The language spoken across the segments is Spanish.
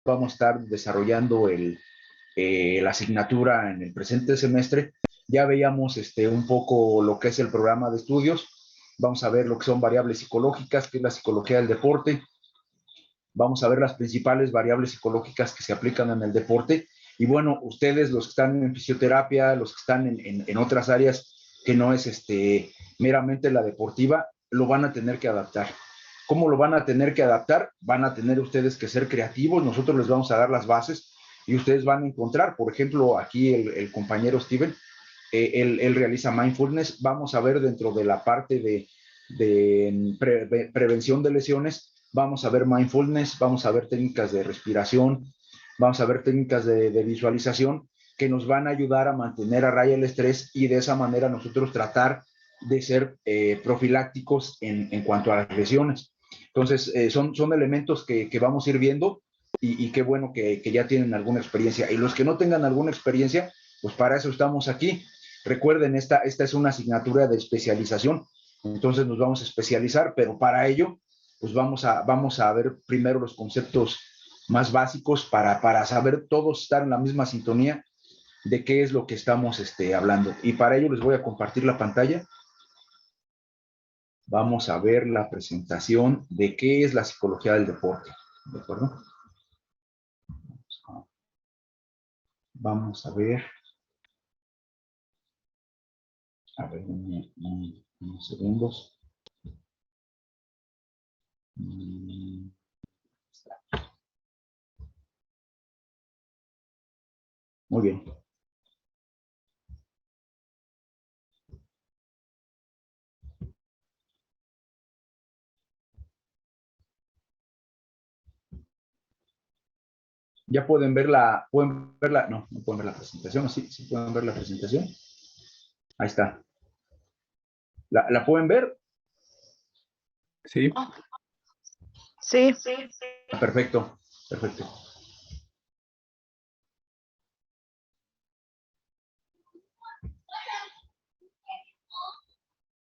vamos a estar desarrollando la asignatura en el presente semestre. Ya veíamos un poco lo que es el programa de estudios. Vamos a ver lo que son variables psicológicas, que es la psicología del deporte. Vamos a ver las principales variables psicológicas que se aplican en el deporte. Y bueno, ustedes, los que están en fisioterapia, los que están en otras áreas que no es meramente la deportiva, lo van a tener que adaptar. ¿Cómo lo van a tener que adaptar? Van a tener ustedes que ser creativos. Nosotros les vamos a dar las bases y ustedes van a encontrar, por ejemplo, aquí el compañero Steven, él realiza mindfulness. Vamos a ver dentro de la parte de prevención de lesiones, vamos a ver mindfulness, vamos a ver técnicas de respiración, vamos a ver técnicas de visualización que nos van a ayudar a mantener a raya el estrés y de esa manera nosotros tratar de ser profilácticos en cuanto a las lesiones. Entonces, son elementos que vamos a ir viendo y qué bueno que ya tienen alguna experiencia. Y los que no tengan alguna experiencia, pues para eso estamos aquí. Recuerden, esta es una asignatura de especialización, entonces nos vamos a especializar, pero para ello, pues vamos a ver primero los conceptos más básicos para saber todos estar en la misma sintonía de qué es lo que estamos hablando. Y para ello les voy a compartir la pantalla. Vamos a ver la presentación de qué es la psicología del deporte. ¿De acuerdo? Vamos a ver. A ver, unos segundos. Muy bien. Ya pueden ver la, no pueden ver la presentación, sí pueden ver la presentación. Ahí está. ¿La pueden ver? Sí. Sí. Perfecto, perfecto.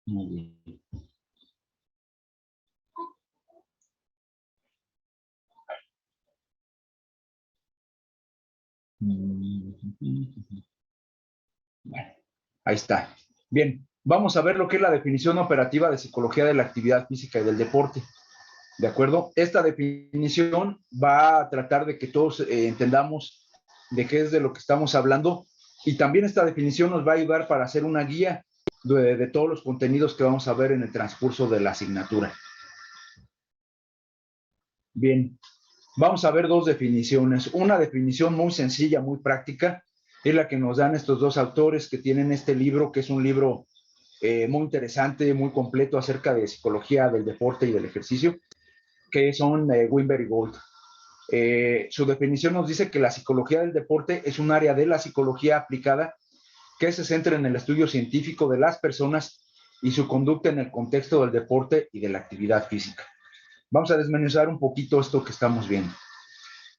Muy bien. Bueno, ahí está. Bien, vamos a ver lo que es la definición operativa de psicología de la actividad física y del deporte. ¿De acuerdo? Esta definición va a tratar de que todos entendamos de qué es de lo que estamos hablando, y también esta definición nos va a ayudar para hacer una guía de todos los contenidos que vamos a ver en el transcurso de la asignatura. Bien, vamos a ver dos definiciones. Una definición muy sencilla, muy práctica, es la que nos dan estos dos autores que tienen este libro, que es un libro muy interesante, muy completo acerca de psicología del deporte y del ejercicio, que son Wimber y Gold. Su definición nos dice que la psicología del deporte es un área de la psicología aplicada que se centra en el estudio científico de las personas y su conducta en el contexto del deporte y de la actividad física. Vamos a desmenuzar un poquito esto que estamos viendo.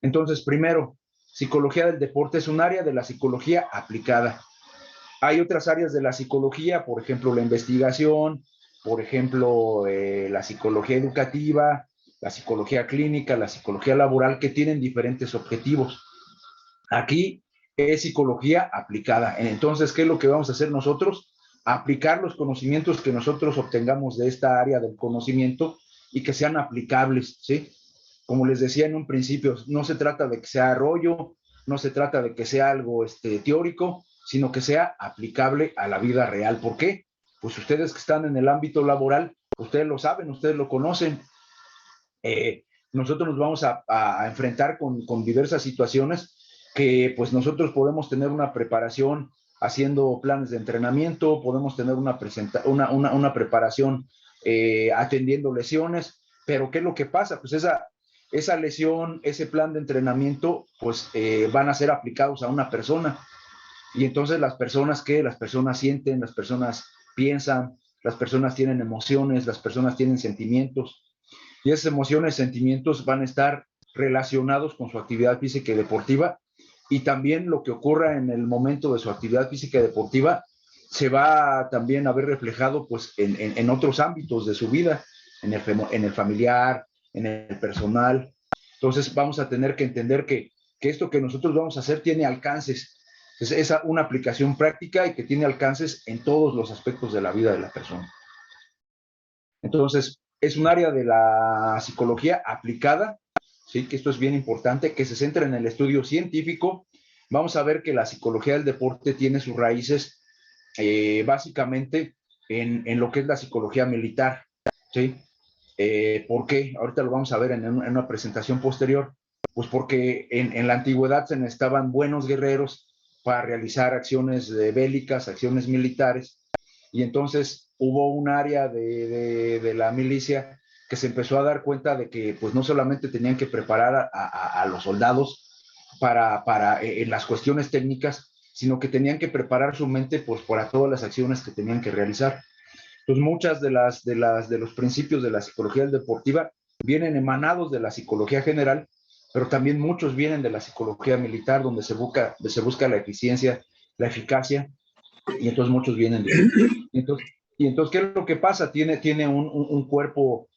Entonces, primero, psicología del deporte es un área de la psicología aplicada. Hay otras áreas de la psicología, por ejemplo, la investigación, por ejemplo, la psicología educativa, la psicología clínica, la psicología laboral, que tienen diferentes objetivos. Aquí es psicología aplicada. Entonces, ¿qué es lo que vamos a hacer nosotros? Aplicar los conocimientos que nosotros obtengamos de esta área del conocimiento y que sean aplicables, ¿sí? Como les decía en un principio, no se trata de que sea rollo, no se trata de que sea algo teórico, sino que sea aplicable a la vida real. ¿Por qué? Pues ustedes que están en el ámbito laboral, ustedes lo saben, ustedes lo conocen. Nosotros nos vamos a enfrentar con diversas situaciones que pues nosotros podemos tener una preparación haciendo planes de entrenamiento, podemos tener una preparación atendiendo lesiones, pero ¿qué es lo que pasa? Pues esa lesión, ese plan de entrenamiento, pues van a ser aplicados a una persona. Y entonces las personas sienten, las personas piensan, las personas tienen emociones, las personas tienen sentimientos. Y esas emociones, sentimientos van a estar relacionados con su actividad física y deportiva, y también lo que ocurra en el momento de su actividad física y deportiva se va también a ver reflejado pues en otros ámbitos de su vida, en el familiar, en el personal. Entonces vamos a tener que entender que esto que nosotros vamos a hacer tiene alcances. Es una aplicación práctica y que tiene alcances en todos los aspectos de la vida de la persona. Entonces, es un área de la psicología aplicada, ¿sí? Que esto es bien importante, que se centra en el estudio científico. Vamos a ver que la psicología del deporte tiene sus raíces básicamente en lo que es la psicología militar, ¿sí? ¿Por qué? Ahorita lo vamos a ver en una presentación posterior. Pues porque en la antigüedad se necesitaban buenos guerreros para realizar acciones bélicas, acciones militares, y entonces hubo un área de la milicia que se empezó a dar cuenta de que pues no solamente tenían que preparar a los soldados para en las cuestiones técnicas, sino que tenían que preparar su mente pues para todas las acciones que tenían que realizar. Entonces muchas de los principios de la psicología deportiva vienen emanados de la psicología general, pero también muchos vienen de la psicología militar, donde se busca la eficiencia, la eficacia, y entonces muchos vienen de ahí. Y entonces, ¿qué es lo que pasa? Tiene un cuerpo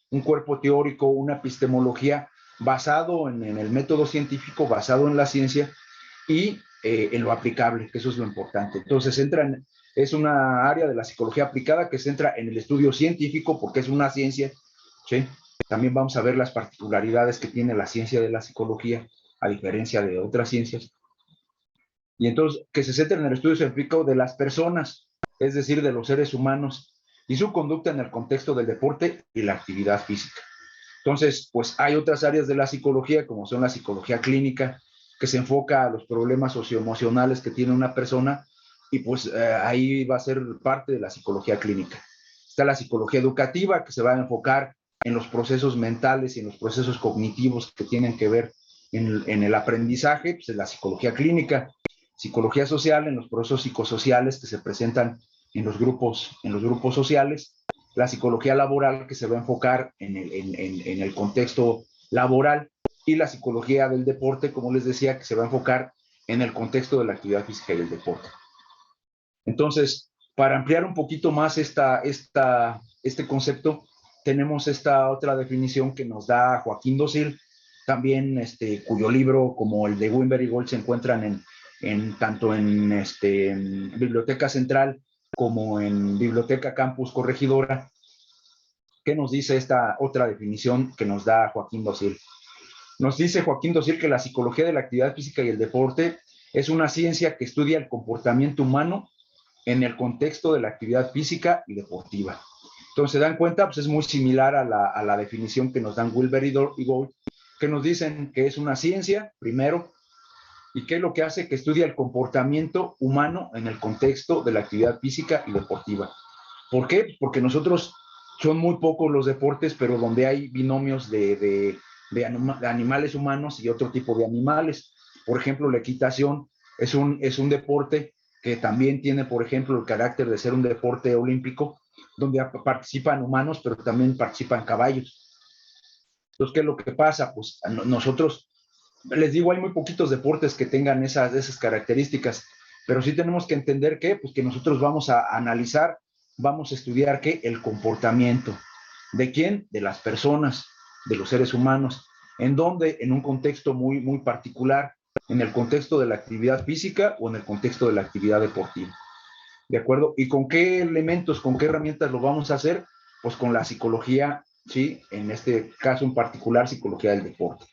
teórico, una epistemología basado en el método científico, basado en la ciencia y en lo aplicable, que eso es lo importante. Entonces, es una área de la psicología aplicada que se centra en el estudio científico, porque es una ciencia, ¿sí? También vamos a ver las particularidades que tiene la ciencia de la psicología, a diferencia de otras ciencias. Y entonces, que se centra en el estudio científico de las personas, es decir, de los seres humanos, y su conducta en el contexto del deporte y la actividad física. Entonces, pues hay otras áreas de la psicología, como son la psicología clínica, que se enfoca a los problemas socioemocionales que tiene una persona, y pues ahí va a ser parte de la psicología clínica. Está la psicología educativa, que se va a enfocar en los procesos mentales y en los procesos cognitivos que tienen que ver en el aprendizaje, pues en la psicología clínica. Psicología social, en los procesos psicosociales que se presentan en los grupos sociales. La psicología laboral, que se va a enfocar en el contexto laboral, y la psicología del deporte, como les decía, que se va a enfocar en el contexto de la actividad física y el deporte. Entonces, para ampliar un poquito más este concepto, tenemos esta otra definición que nos da Joaquín Docil, también cuyo libro, como el de Wimber y Gold, se encuentran tanto en Biblioteca Central como en Biblioteca Campus Corregidora. ¿Qué nos dice esta otra definición que nos da Joaquín Docil? Nos dice Joaquín Docil que la psicología de la actividad física y el deporte es una ciencia que estudia el comportamiento humano en el contexto de la actividad física y deportiva. Entonces, se dan cuenta, pues es muy similar a la definición que nos dan Wilber y Gold, que nos dicen que es una ciencia, primero, y qué es lo que hace, que estudia el comportamiento humano en el contexto de la actividad física y deportiva. ¿Por qué? Porque nosotros son muy pocos los deportes, pero donde hay binomios de animales humanos y otro tipo de animales. Por ejemplo, la equitación es un deporte que también tiene, por ejemplo, el carácter de ser un deporte olímpico, donde participan humanos, pero también participan caballos. Entonces, ¿qué es lo que pasa? Pues nosotros, les digo, hay muy poquitos deportes que tengan esas características, pero sí tenemos que entender pues que nosotros vamos a analizar, vamos a estudiar el comportamiento. ¿De quién? De las personas, de los seres humanos. ¿En dónde? En un contexto muy, muy particular, en el contexto de la actividad física o en el contexto de la actividad deportiva. ¿De acuerdo? ¿Y con qué elementos, con qué herramientas lo vamos a hacer? Pues con la psicología, ¿sí? En este caso en particular, psicología del deporte.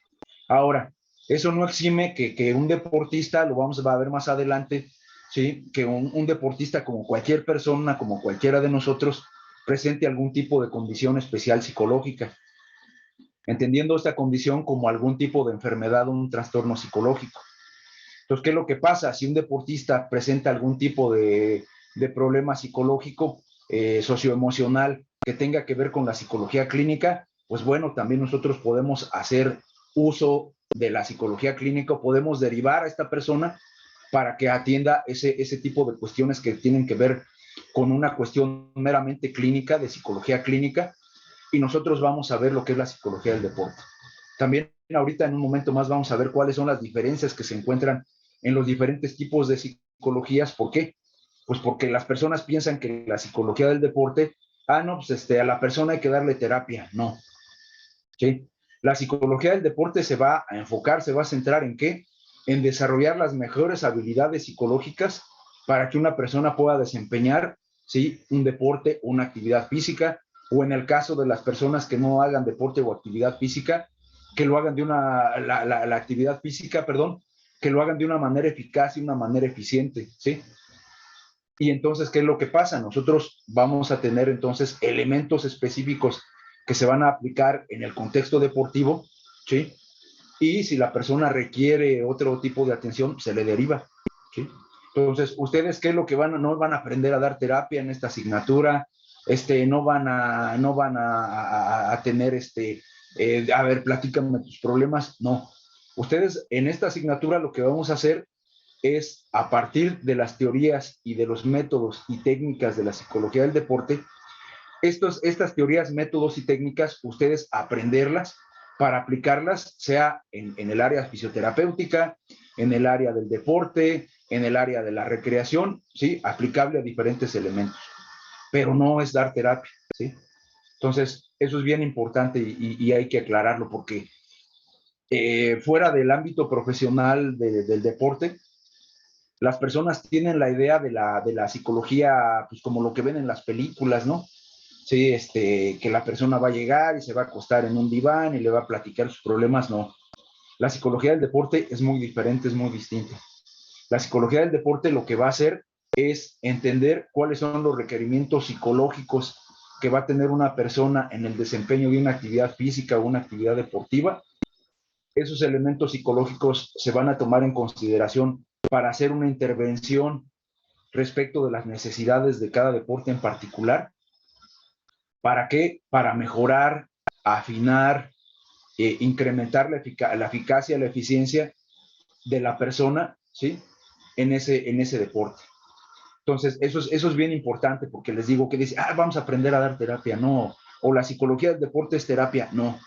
Ahora, eso no exime que un deportista, lo vamos a ver más adelante, ¿sí? Que un deportista, como cualquier persona, como cualquiera de nosotros, presente algún tipo de condición especial psicológica, entendiendo esta condición como algún tipo de enfermedad o un trastorno psicológico. Entonces, ¿qué es lo que pasa? Si un deportista presenta algún tipo de problema psicológico, socioemocional, que tenga que ver con la psicología clínica, pues bueno, también nosotros podemos hacer uso de la psicología clínica, podemos derivar a esta persona para que atienda ese tipo de cuestiones que tienen que ver con una cuestión meramente clínica, de psicología clínica, y nosotros vamos a ver lo que es la psicología del deporte. También ahorita en un momento más vamos a ver cuáles son las diferencias que se encuentran en los diferentes tipos de psicologías. ¿Por qué? Pues porque las personas piensan que la psicología del deporte, no, pues a la persona hay que darle terapia. No. ¿Sí? La psicología del deporte se va a enfocar, se va a centrar en qué? En desarrollar las mejores habilidades psicológicas para que una persona pueda desempeñar, ¿sí?, un deporte, una actividad física, o en el caso de las personas que no hagan deporte o actividad física, que lo hagan de la actividad física, perdón, que lo hagan de una manera eficaz y una manera eficiente, ¿sí? Y entonces, ¿qué es lo que pasa? Nosotros vamos a tener entonces elementos específicos que se van a aplicar en el contexto deportivo, ¿sí? Y si la persona requiere otro tipo de atención, se le deriva, ¿sí? Entonces, ¿ustedes qué es lo que no van a aprender a dar terapia en esta asignatura? No van a tener, a ver, platícame tus problemas. No. Ustedes en esta asignatura lo que vamos a hacer es, a partir de las teorías y de los métodos y técnicas de la psicología del deporte, estas teorías, métodos y técnicas, ustedes aprenderlas para aplicarlas, sea en el área fisioterapéutica, en el área del deporte, en el área de la recreación, ¿sí? Aplicable a diferentes elementos, pero no es dar terapia, ¿sí? Entonces, eso es bien importante y hay que aclararlo porque fuera del ámbito profesional del deporte, las personas tienen la idea de la psicología, pues como lo que ven en las películas, ¿no? Sí, que la persona va a llegar y se va a acostar en un diván y le va a platicar sus problemas, no. La psicología del deporte es muy diferente, es muy distinta. La psicología del deporte lo que va a hacer es entender cuáles son los requerimientos psicológicos que va a tener una persona en el desempeño de una actividad física o una actividad deportiva. Esos elementos psicológicos se van a tomar en consideración para hacer una intervención respecto de las necesidades de cada deporte en particular. ¿Para qué? Para mejorar, afinar, incrementar la eficacia, la eficiencia de la persona, ¿sí? En ese deporte. Entonces, eso es bien importante porque les digo que dice, vamos a aprender a dar terapia. No. O la psicología del deporte es terapia. No.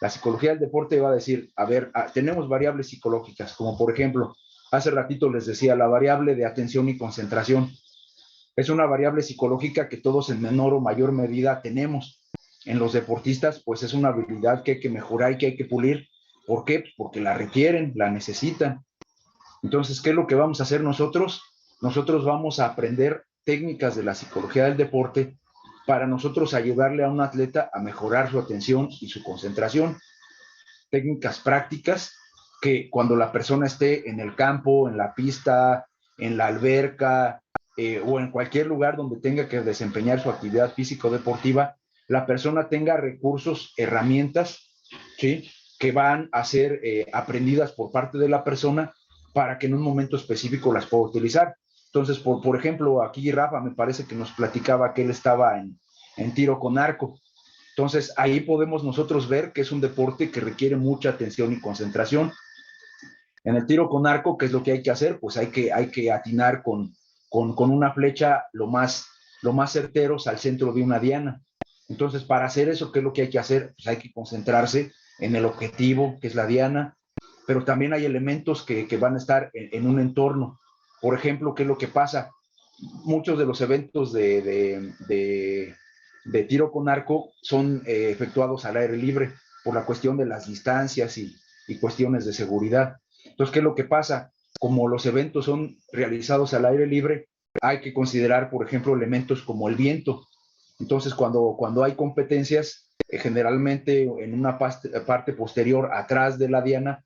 La psicología del deporte va a decir, a ver, tenemos variables psicológicas, como por ejemplo, hace ratito les decía, la variable de atención y concentración. Es una variable psicológica que todos en menor o mayor medida tenemos. En los deportistas, pues es una habilidad que hay que mejorar y que hay que pulir. ¿Por qué? Porque la requieren, la necesitan. Entonces, ¿qué es lo que vamos a hacer nosotros? Nosotros vamos a aprender técnicas de la psicología del deporte para nosotros ayudarle a un atleta a mejorar su atención y su concentración. Técnicas prácticas que cuando la persona esté en el campo, en la pista, en la alberca, o en cualquier lugar donde tenga que desempeñar su actividad físico-deportiva, la persona tenga recursos, herramientas, ¿sí?, que van a ser aprendidas por parte de la persona para que en un momento específico las pueda utilizar. Entonces, por ejemplo, aquí Rafa me parece que nos platicaba que él estaba en tiro con arco. Entonces, ahí podemos nosotros ver que es un deporte que requiere mucha atención y concentración. En el tiro con arco, ¿qué es lo que hay que hacer? Pues hay que atinar con una flecha lo más certeros al centro de una diana. Entonces, para hacer eso, ¿qué es lo que hay que hacer? Pues hay que concentrarse en el objetivo, que es la diana, pero también hay elementos que van a estar en un entorno. Por ejemplo, ¿qué es lo que pasa? Muchos de los eventos de tiro con arco son efectuados al aire libre por la cuestión de las distancias y cuestiones de seguridad. Entonces, ¿qué es lo que pasa? Como los eventos son realizados al aire libre, hay que considerar, por ejemplo, elementos como el viento. Entonces, cuando hay competencias, generalmente en una parte posterior, atrás de la diana,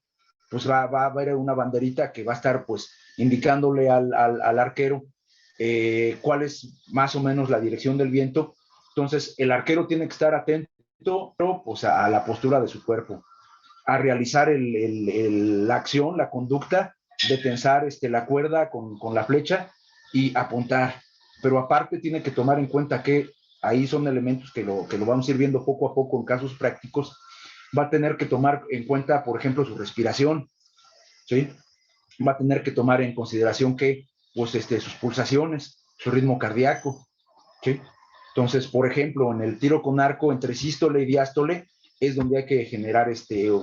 pues va a haber una banderita que va a estar pues indicándole al arquero cuál es más o menos la dirección del viento. Entonces, el arquero tiene que estar atento pues, a la postura de su cuerpo, a realizar la acción, la conducta de tensar la cuerda con la flecha y apuntar. Pero aparte tiene que tomar en cuenta que ahí son elementos que lo vamos a ir viendo poco a poco en casos prácticos. Va a tener que tomar en cuenta, por ejemplo, su respiración, ¿sí? Va a tener que tomar en consideración que, pues, sus pulsaciones, su ritmo cardíaco, ¿sí? Entonces, por ejemplo, en el tiro con arco, entre sístole y diástole, es donde hay que generar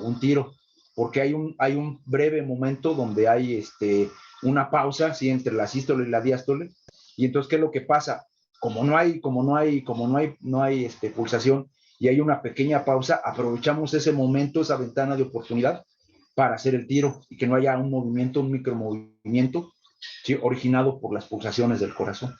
un tiro, porque hay un breve momento donde hay una pausa, ¿sí?, entre la sístole y la diástole, y entonces, ¿qué es lo que pasa? Como no hay pulsación y hay una pequeña pausa, aprovechamos ese momento, esa ventana de oportunidad para hacer el tiro y que no haya un movimiento, un micromovimiento, ¿sí?, originado por las pulsaciones del corazón.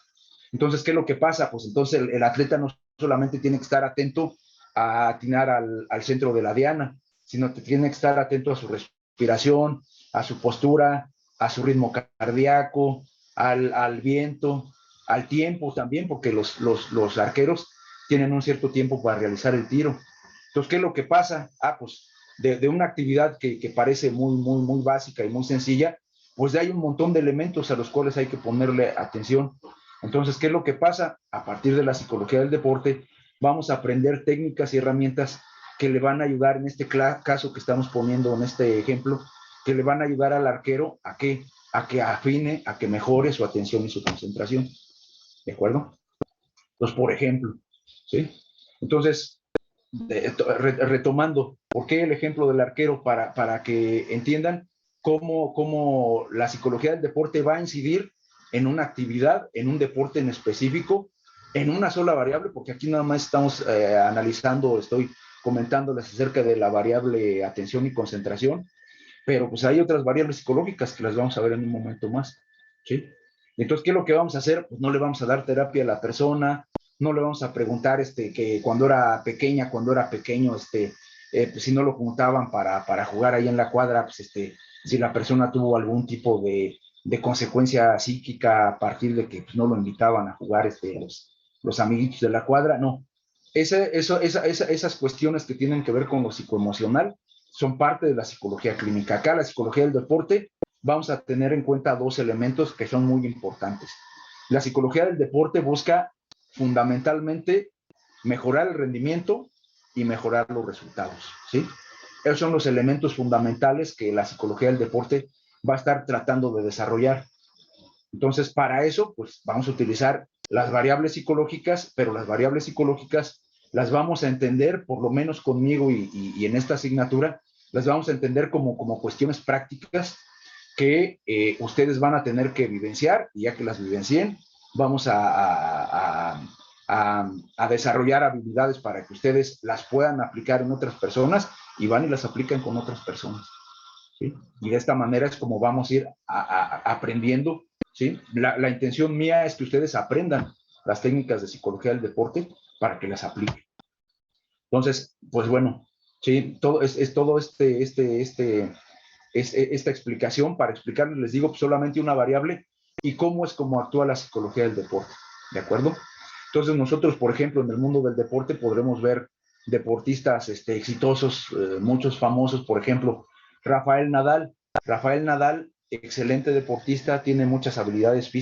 Entonces, ¿qué es lo que pasa? Pues entonces el atleta no solamente tiene que estar atento a atinar al centro de la diana, sino que tiene que estar atento a su respiración, a su postura, a su ritmo cardíaco, al viento, al tiempo también, porque los arqueros tienen un cierto tiempo para realizar el tiro. Entonces, ¿qué es lo que pasa? Pues de una actividad que parece muy básica y muy sencilla, pues hay un montón de elementos a los cuales hay que ponerle atención. Entonces, ¿qué es lo que pasa? A partir de la psicología del deporte, vamos a aprender técnicas y herramientas que le van a ayudar, en este caso que estamos poniendo en este ejemplo, que le van a ayudar al arquero a que afine, a que mejore su atención y su concentración. ¿De acuerdo? Entonces, por ejemplo, ¿sí? Entonces, retomando, ¿por qué el ejemplo del arquero? Para que entiendan cómo la psicología del deporte va a incidir en una actividad, en un deporte en específico, en una sola variable, porque aquí nada más estamos analizando, estoy comentándoles acerca de la variable atención y concentración, pero pues hay otras variables psicológicas que las vamos a ver en un momento más, ¿sí? Entonces, ¿qué es lo que vamos a hacer? Pues no le vamos a dar terapia a la persona, no le vamos a preguntar que cuando era pequeña, cuando era pequeño, pues si no lo juntaban para jugar ahí en la cuadra, pues si la persona tuvo algún tipo de consecuencia psíquica a partir de que pues, no lo invitaban a jugar los amiguitos de la cuadra, no. Esas cuestiones que tienen que ver con lo psicoemocional son parte de la psicología clínica. Acá, la psicología del deporte, vamos a tener en cuenta dos elementos que son muy importantes. La psicología del deporte busca fundamentalmente mejorar el rendimiento y mejorar los resultados, ¿sí? Esos son los elementos fundamentales que la psicología del deporte va a estar tratando de desarrollar. Entonces, para eso, pues vamos a utilizar las variables psicológicas, pero las variables psicológicas las vamos a entender, por lo menos conmigo y en esta asignatura, las vamos a entender como cuestiones prácticas que ustedes van a tener que vivenciar, y ya que las vivencien, vamos a desarrollar habilidades para que ustedes las puedan aplicar en otras personas y van y las aplican con otras personas, ¿sí? Y de esta manera es como vamos a ir aprendiendo, ¿sí? La intención mía es que ustedes aprendan las técnicas de psicología del deporte para que las apliquen. Entonces, pues bueno, ¿sí? Todo esta explicación para explicarles, les digo, solamente una variable y cómo es como actúa la psicología del deporte, ¿de acuerdo? Entonces nosotros, por ejemplo, en el mundo del deporte podremos ver deportistas exitosos, muchos famosos, por ejemplo, Rafael Nadal. Rafael Nadal, excelente deportista, tiene muchas habilidades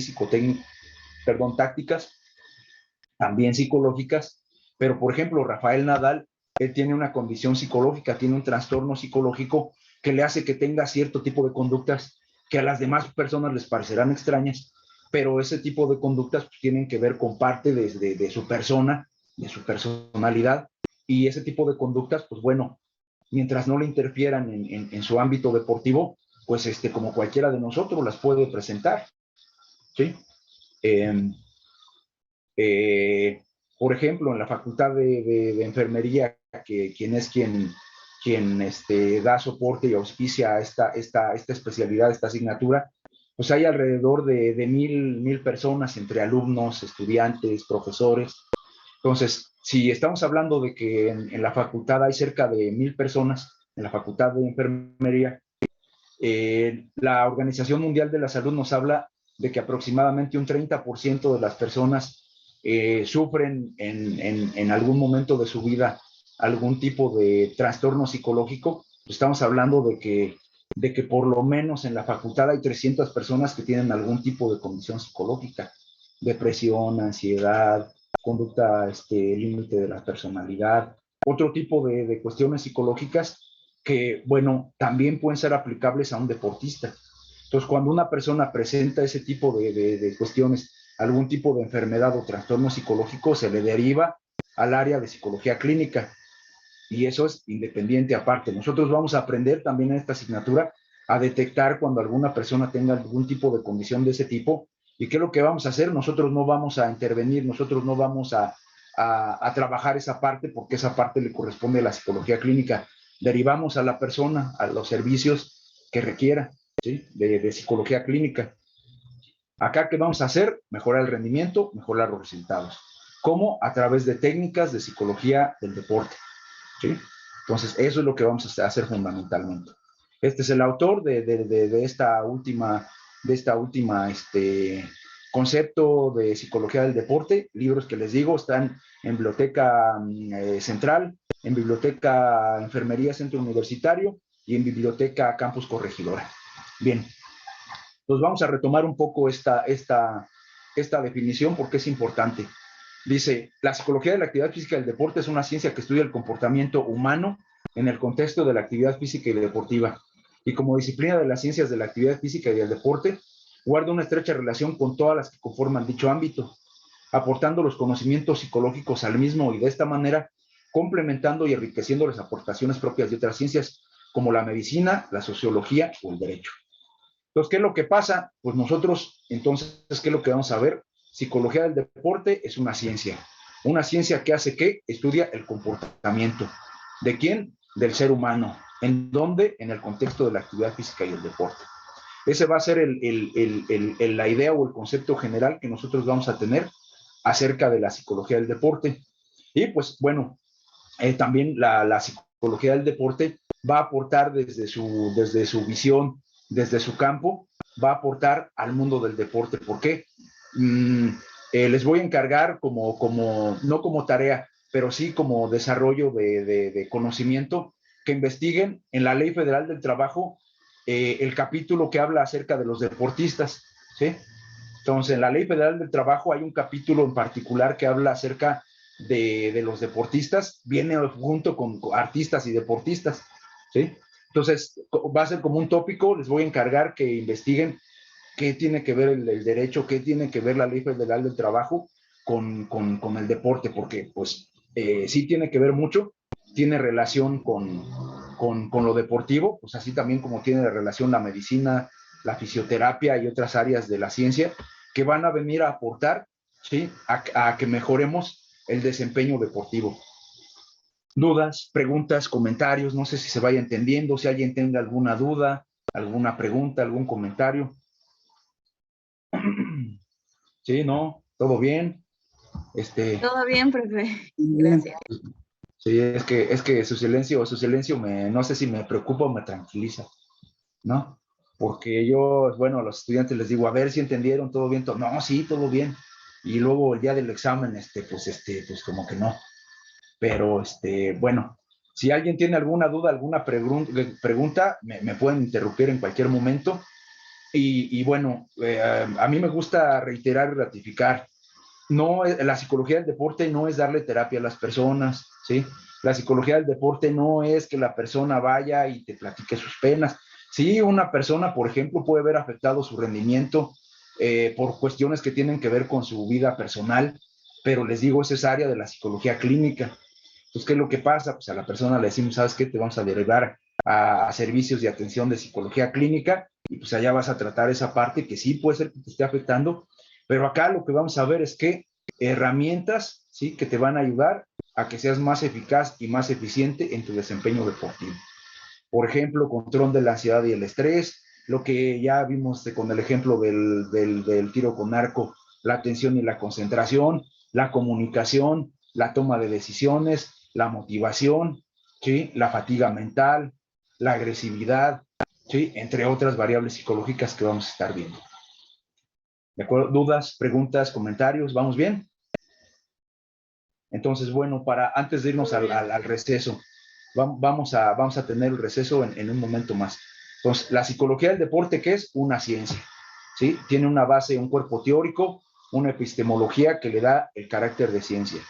tácticas, también psicológicas, pero por ejemplo, Rafael Nadal, él tiene una condición psicológica, tiene un trastorno psicológico que le hace que tenga cierto tipo de conductas que a las demás personas les parecerán extrañas, pero ese tipo de conductas pues, tienen que ver con parte de su persona, de su personalidad, y ese tipo de conductas, pues bueno, mientras no le interfieran en su ámbito deportivo, pues como cualquiera de nosotros las puede presentar, ¿sí? Por ejemplo, en la facultad de enfermería, quien da soporte y auspicia esta especialidad, esta asignatura, pues hay alrededor de mil personas entre alumnos, estudiantes, profesores. Entonces, si estamos hablando de que en la facultad hay cerca de 1000 personas, en la facultad de enfermería, la Organización Mundial de la Salud nos habla de que aproximadamente un 30% de las personas sufren en algún momento de su vida algún tipo de trastorno psicológico. Estamos hablando de que por lo menos en la facultad hay 300 personas que tienen algún tipo de condición psicológica, depresión, ansiedad, conducta límite de la personalidad, otro tipo de cuestiones psicológicas que, bueno, también pueden ser aplicables a un deportista. Entonces, cuando una persona presenta ese tipo de cuestiones, algún tipo de enfermedad o trastorno psicológico, se le deriva al área de psicología clínica. Y eso es independiente aparte. Nosotros vamos a aprender también en esta asignatura a detectar cuando alguna persona tenga algún tipo de condición de ese tipo. ¿Y qué es lo que vamos a hacer? Nosotros no vamos a intervenir, nosotros no vamos a a trabajar esa parte, porque esa parte le corresponde a la psicología clínica. Derivamos a la persona a los servicios que requiera, ¿sí? de psicología clínica. Acá, ¿qué vamos a hacer? Mejorar el rendimiento, mejorar los resultados. ¿Cómo? A través de técnicas de psicología del deporte, ¿sí? Entonces, eso es lo que vamos a hacer fundamentalmente. Este es el autor de esta última concepto de psicología del deporte. Libros que les digo están en Biblioteca Central, en Biblioteca Enfermería Centro Universitario y en Biblioteca Campus Corregidora. Bien, entonces vamos a retomar un poco esta definición porque es importante. Dice, la psicología de la actividad física y del deporte es una ciencia que estudia el comportamiento humano en el contexto de la actividad física y deportiva. Y como disciplina de las ciencias de la actividad física y del deporte, guarda una estrecha relación con todas las que conforman dicho ámbito, aportando los conocimientos psicológicos al mismo y de esta manera complementando y enriqueciendo las aportaciones propias de otras ciencias como la medicina, la sociología o el derecho. Entonces, ¿qué es lo que pasa? Pues nosotros, entonces, ¿qué es lo que vamos a ver? Psicología del deporte es una ciencia que hace ¿qué? Estudia el comportamiento. ¿De quién? Del ser humano. ¿En dónde? En el contexto de la actividad física y el deporte. Ese va a ser la idea o el concepto general que nosotros vamos a tener acerca de la psicología del deporte. Y pues bueno, también la psicología del deporte va a aportar desde su visión, desde su campo, va a aportar al mundo del deporte. ¿Por qué? Les voy a encargar no como tarea, pero sí como desarrollo de conocimiento, que investiguen en la Ley Federal del Trabajo el capítulo que habla acerca de los deportistas, ¿sí? Entonces, en la Ley Federal del Trabajo hay un capítulo en particular que habla acerca de los deportistas, viene junto con artistas y deportistas, ¿sí? Entonces, va a ser como un tópico, les voy a encargar que investiguen qué tiene que ver el derecho, qué tiene que ver la Ley Federal del Trabajo con el deporte, porque pues sí tiene que ver mucho, tiene relación con lo deportivo, pues así también como tiene relación la medicina, la fisioterapia y otras áreas de la ciencia que van a venir a aportar, ¿sí? a que mejoremos el desempeño deportivo. Dudas, preguntas, comentarios, no sé si se vaya entendiendo, si alguien tenga alguna duda, alguna pregunta, algún comentario. Sí, ¿no? ¿Todo bien? Todo bien, profe. Gracias. Sí, es que su silencio no sé si me preocupa o me tranquiliza, ¿no? Porque yo, bueno, a los estudiantes les digo, a ver si entendieron, todo bien, todo. No, sí, todo bien. Y luego el día del examen, pues como que no. Pero, bueno, si alguien tiene alguna duda, alguna pregunta, me pueden interrumpir en cualquier momento. Y bueno, a mí me gusta reiterar y ratificar. No, la psicología del deporte no es darle terapia a las personas, ¿sí? La psicología del deporte no es que la persona vaya y te platique sus penas. Sí, una persona, por ejemplo, puede ver afectado su rendimiento por cuestiones que tienen que ver con su vida personal, pero les digo, esa es área de la psicología clínica. Entonces, ¿qué es lo que pasa? Pues a la persona le decimos, ¿sabes qué? Te vamos a derivar a servicios de atención de psicología clínica y pues allá vas a tratar esa parte que sí puede ser que te esté afectando, pero acá lo que vamos a ver es que herramientas, ¿sí? Que te van a ayudar a que seas más eficaz y más eficiente en tu desempeño deportivo. Por ejemplo, control de la ansiedad y el estrés, lo que ya vimos con el ejemplo del tiro con arco, la atención y la concentración, la comunicación, la toma de decisiones, la motivación, ¿sí? La fatiga mental, la agresividad, ¿sí? Entre otras variables psicológicas que vamos a estar viendo. ¿De acuerdo? ¿Dudas, preguntas, comentarios? ¿Vamos bien? Entonces, bueno, antes de irnos al receso, vamos a tener el receso en un momento más. Entonces, la psicología del deporte, ¿qué es? Una ciencia, ¿sí? Tiene una base, un cuerpo teórico, una epistemología que le da el carácter de ciencia.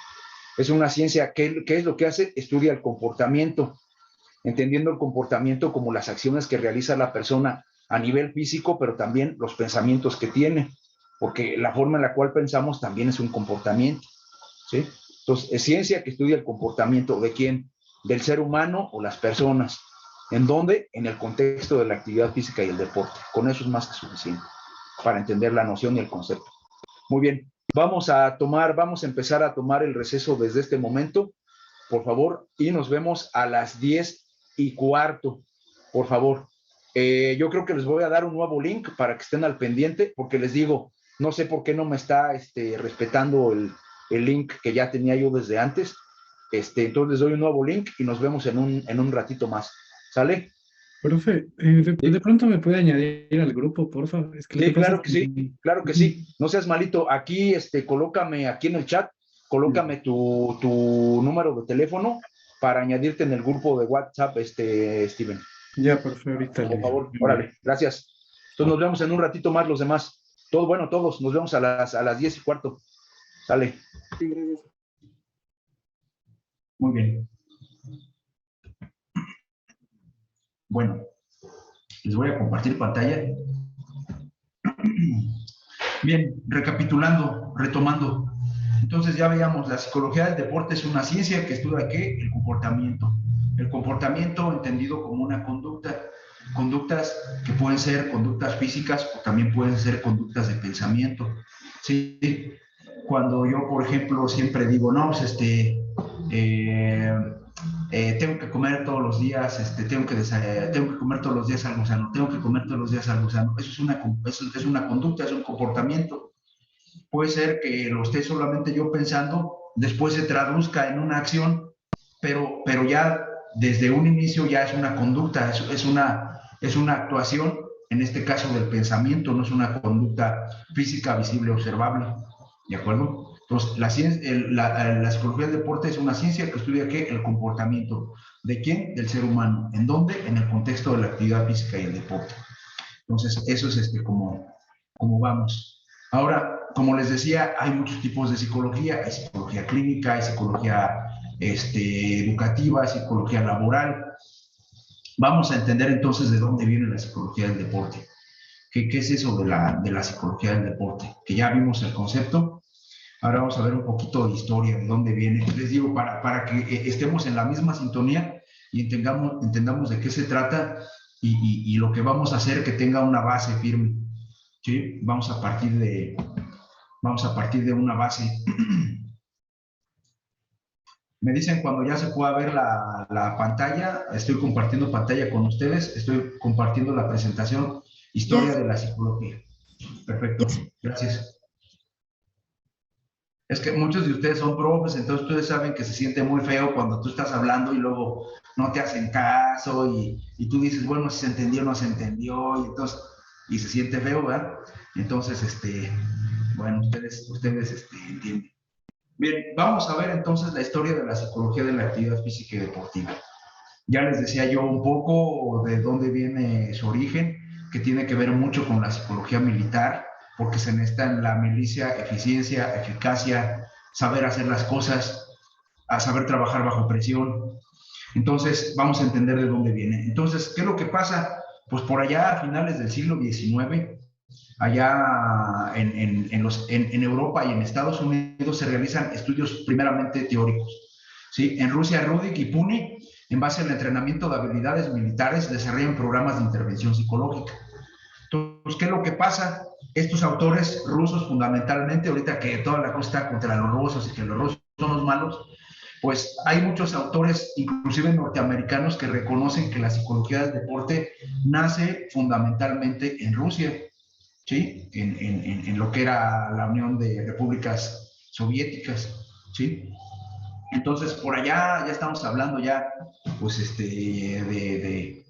Es una ciencia que es lo que hace, estudia el comportamiento, entendiendo el comportamiento como las acciones que realiza la persona a nivel físico, pero también los pensamientos que tiene, porque la forma en la cual pensamos también es un comportamiento, ¿sí? Entonces, es ciencia que estudia el comportamiento de quién, del ser humano o las personas. ¿En dónde? En el contexto de la actividad física y el deporte. Con eso es más que suficiente para entender la noción y el concepto. Muy bien, Vamos a empezar a tomar el receso desde este momento, por favor, y nos vemos a las 10:15, por favor. Yo creo que les voy a dar un nuevo link para que estén al pendiente, porque les digo, no sé por qué no me está respetando el link que ya tenía yo desde antes. Entonces les doy un nuevo link y nos vemos en un ratito más. ¿Sale? Profe, de pronto me puede añadir al grupo, por favor. Es que lo Sí, que pasa claro es que sí, claro que sí. No seas malito. Aquí, colócame aquí en el chat, colócame tu número de teléfono para añadirte en el grupo de WhatsApp, Steven. Ya, profe, ahorita Por le... favor, órale, gracias. Entonces nos vemos en un ratito más los demás. Todos, nos vemos a las 10:15. Sale. Sí, gracias. Muy bien. Bueno, les voy a compartir pantalla. Bien, recapitulando, retomando. Entonces ya veíamos, la psicología del deporte es una ciencia que estudia ¿qué? El comportamiento. El comportamiento entendido como una conducta. Conductas que pueden ser conductas físicas o también pueden ser conductas de pensamiento. ¿Sí? Cuando yo, por ejemplo, siempre digo, no, pues tengo que comer todos los días, tengo que comer todos los días algo sano, tengo que comer todos los días algo sano. Eso es una conducta, es un comportamiento. Puede ser que lo esté solamente yo pensando, después se traduzca en una acción, pero ya desde un inicio ya es una conducta, es una actuación, en este caso del pensamiento, no es una conducta física, visible, observable. ¿De acuerdo? Entonces, la psicología del deporte es una ciencia que estudia ¿qué? El comportamiento. ¿De quién? Del ser humano. ¿En dónde? En el contexto de la actividad física y el deporte. Entonces, eso es como vamos. Ahora, como les decía, hay muchos tipos de psicología. Hay psicología clínica, hay psicología educativa, hay psicología laboral. Vamos a entender entonces de dónde viene la psicología del deporte. ¿Qué es eso de la psicología del deporte? Que ya vimos el concepto. Ahora vamos a ver un poquito de historia, de dónde viene. Les digo, para que estemos en la misma sintonía y entendamos de qué se trata y lo que vamos a hacer que tenga una base firme. ¿Sí? Vamos a partir de una base. Me dicen cuando ya se pueda ver la pantalla. Estoy compartiendo pantalla con ustedes. Estoy compartiendo la presentación Historia de la Psicología. Perfecto. Gracias. Es que muchos de ustedes son profes, entonces ustedes saben que se siente muy feo cuando tú estás hablando y luego no te hacen caso y tú dices, bueno, si se entendió o no se entendió, y se siente feo, ¿verdad? Entonces, bueno, ustedes entienden. Bien, vamos a ver entonces la historia de la psicología de la actividad física y deportiva. Ya les decía yo un poco de dónde viene su origen, que tiene que ver mucho con la psicología militar, porque se necesita en la milicia eficiencia, eficacia, saber hacer las cosas, a saber trabajar bajo presión. Entonces, vamos a entender de dónde viene. Entonces, ¿qué es lo que pasa? Pues por allá a finales del siglo XIX, allá en Europa y en Estados Unidos se realizan estudios primeramente teóricos. ¿Sí? En Rusia, Rudik y Puni, en base al entrenamiento de habilidades militares, desarrollan programas de intervención psicológica. Entonces, ¿qué es lo que pasa? Estos autores rusos, fundamentalmente, ahorita que toda la cosa está contra los rusos y que los rusos son los malos, pues hay muchos autores, inclusive norteamericanos, que reconocen que la psicología del deporte nace fundamentalmente en Rusia, ¿sí? En lo que era la Unión de Repúblicas Soviéticas, ¿sí? Entonces, por allá ya estamos hablando ya, pues, del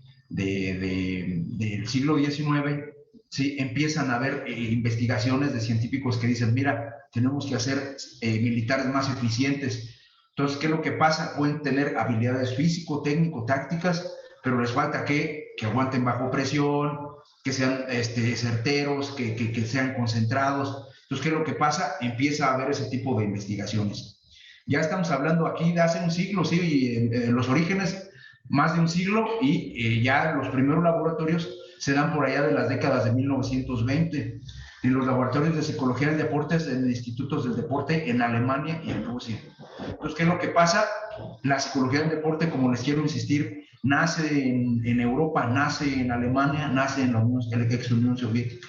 siglo XIX, ¿sí? Empiezan a haber investigaciones de científicos que dicen, mira, tenemos que hacer militares más eficientes. Entonces, ¿qué es lo que pasa? Pueden tener habilidades físico, técnico, tácticas, pero les falta que aguanten bajo presión, que sean certeros, que sean concentrados. Entonces, ¿qué es lo que pasa? Empieza a haber ese tipo de investigaciones. Ya estamos hablando aquí de hace un siglo, sí, los orígenes, más de un siglo, y ya los primeros laboratorios se dan por allá de las décadas de 1920, en los laboratorios de psicología del deporte, en institutos del deporte en Alemania y en Rusia. Entonces, ¿qué es lo que pasa? La psicología del deporte, como les quiero insistir, nace en Europa, nace en Alemania, nace en la ex Unión Soviética.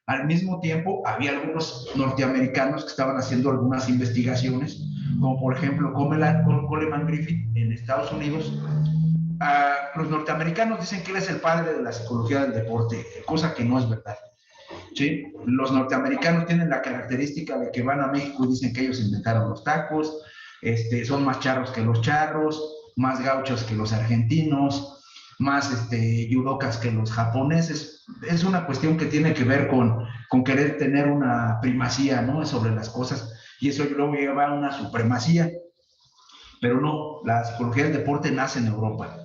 Al mismo tiempo, había algunos norteamericanos que estaban haciendo algunas investigaciones, como por ejemplo Coleman Griffith en Estados Unidos. Los norteamericanos dicen que él es el padre de la psicología del deporte, cosa que no es verdad. ¿Sí? Los norteamericanos tienen la característica de que van a México y dicen que ellos inventaron los tacos, son más charros que los charros, más gauchos que los argentinos, más yudocas que los japoneses. Es una cuestión que tiene que ver con querer tener una primacía, ¿no?, sobre las cosas, y eso luego lleva a una supremacía. Pero no, la psicología del deporte nace en Europa.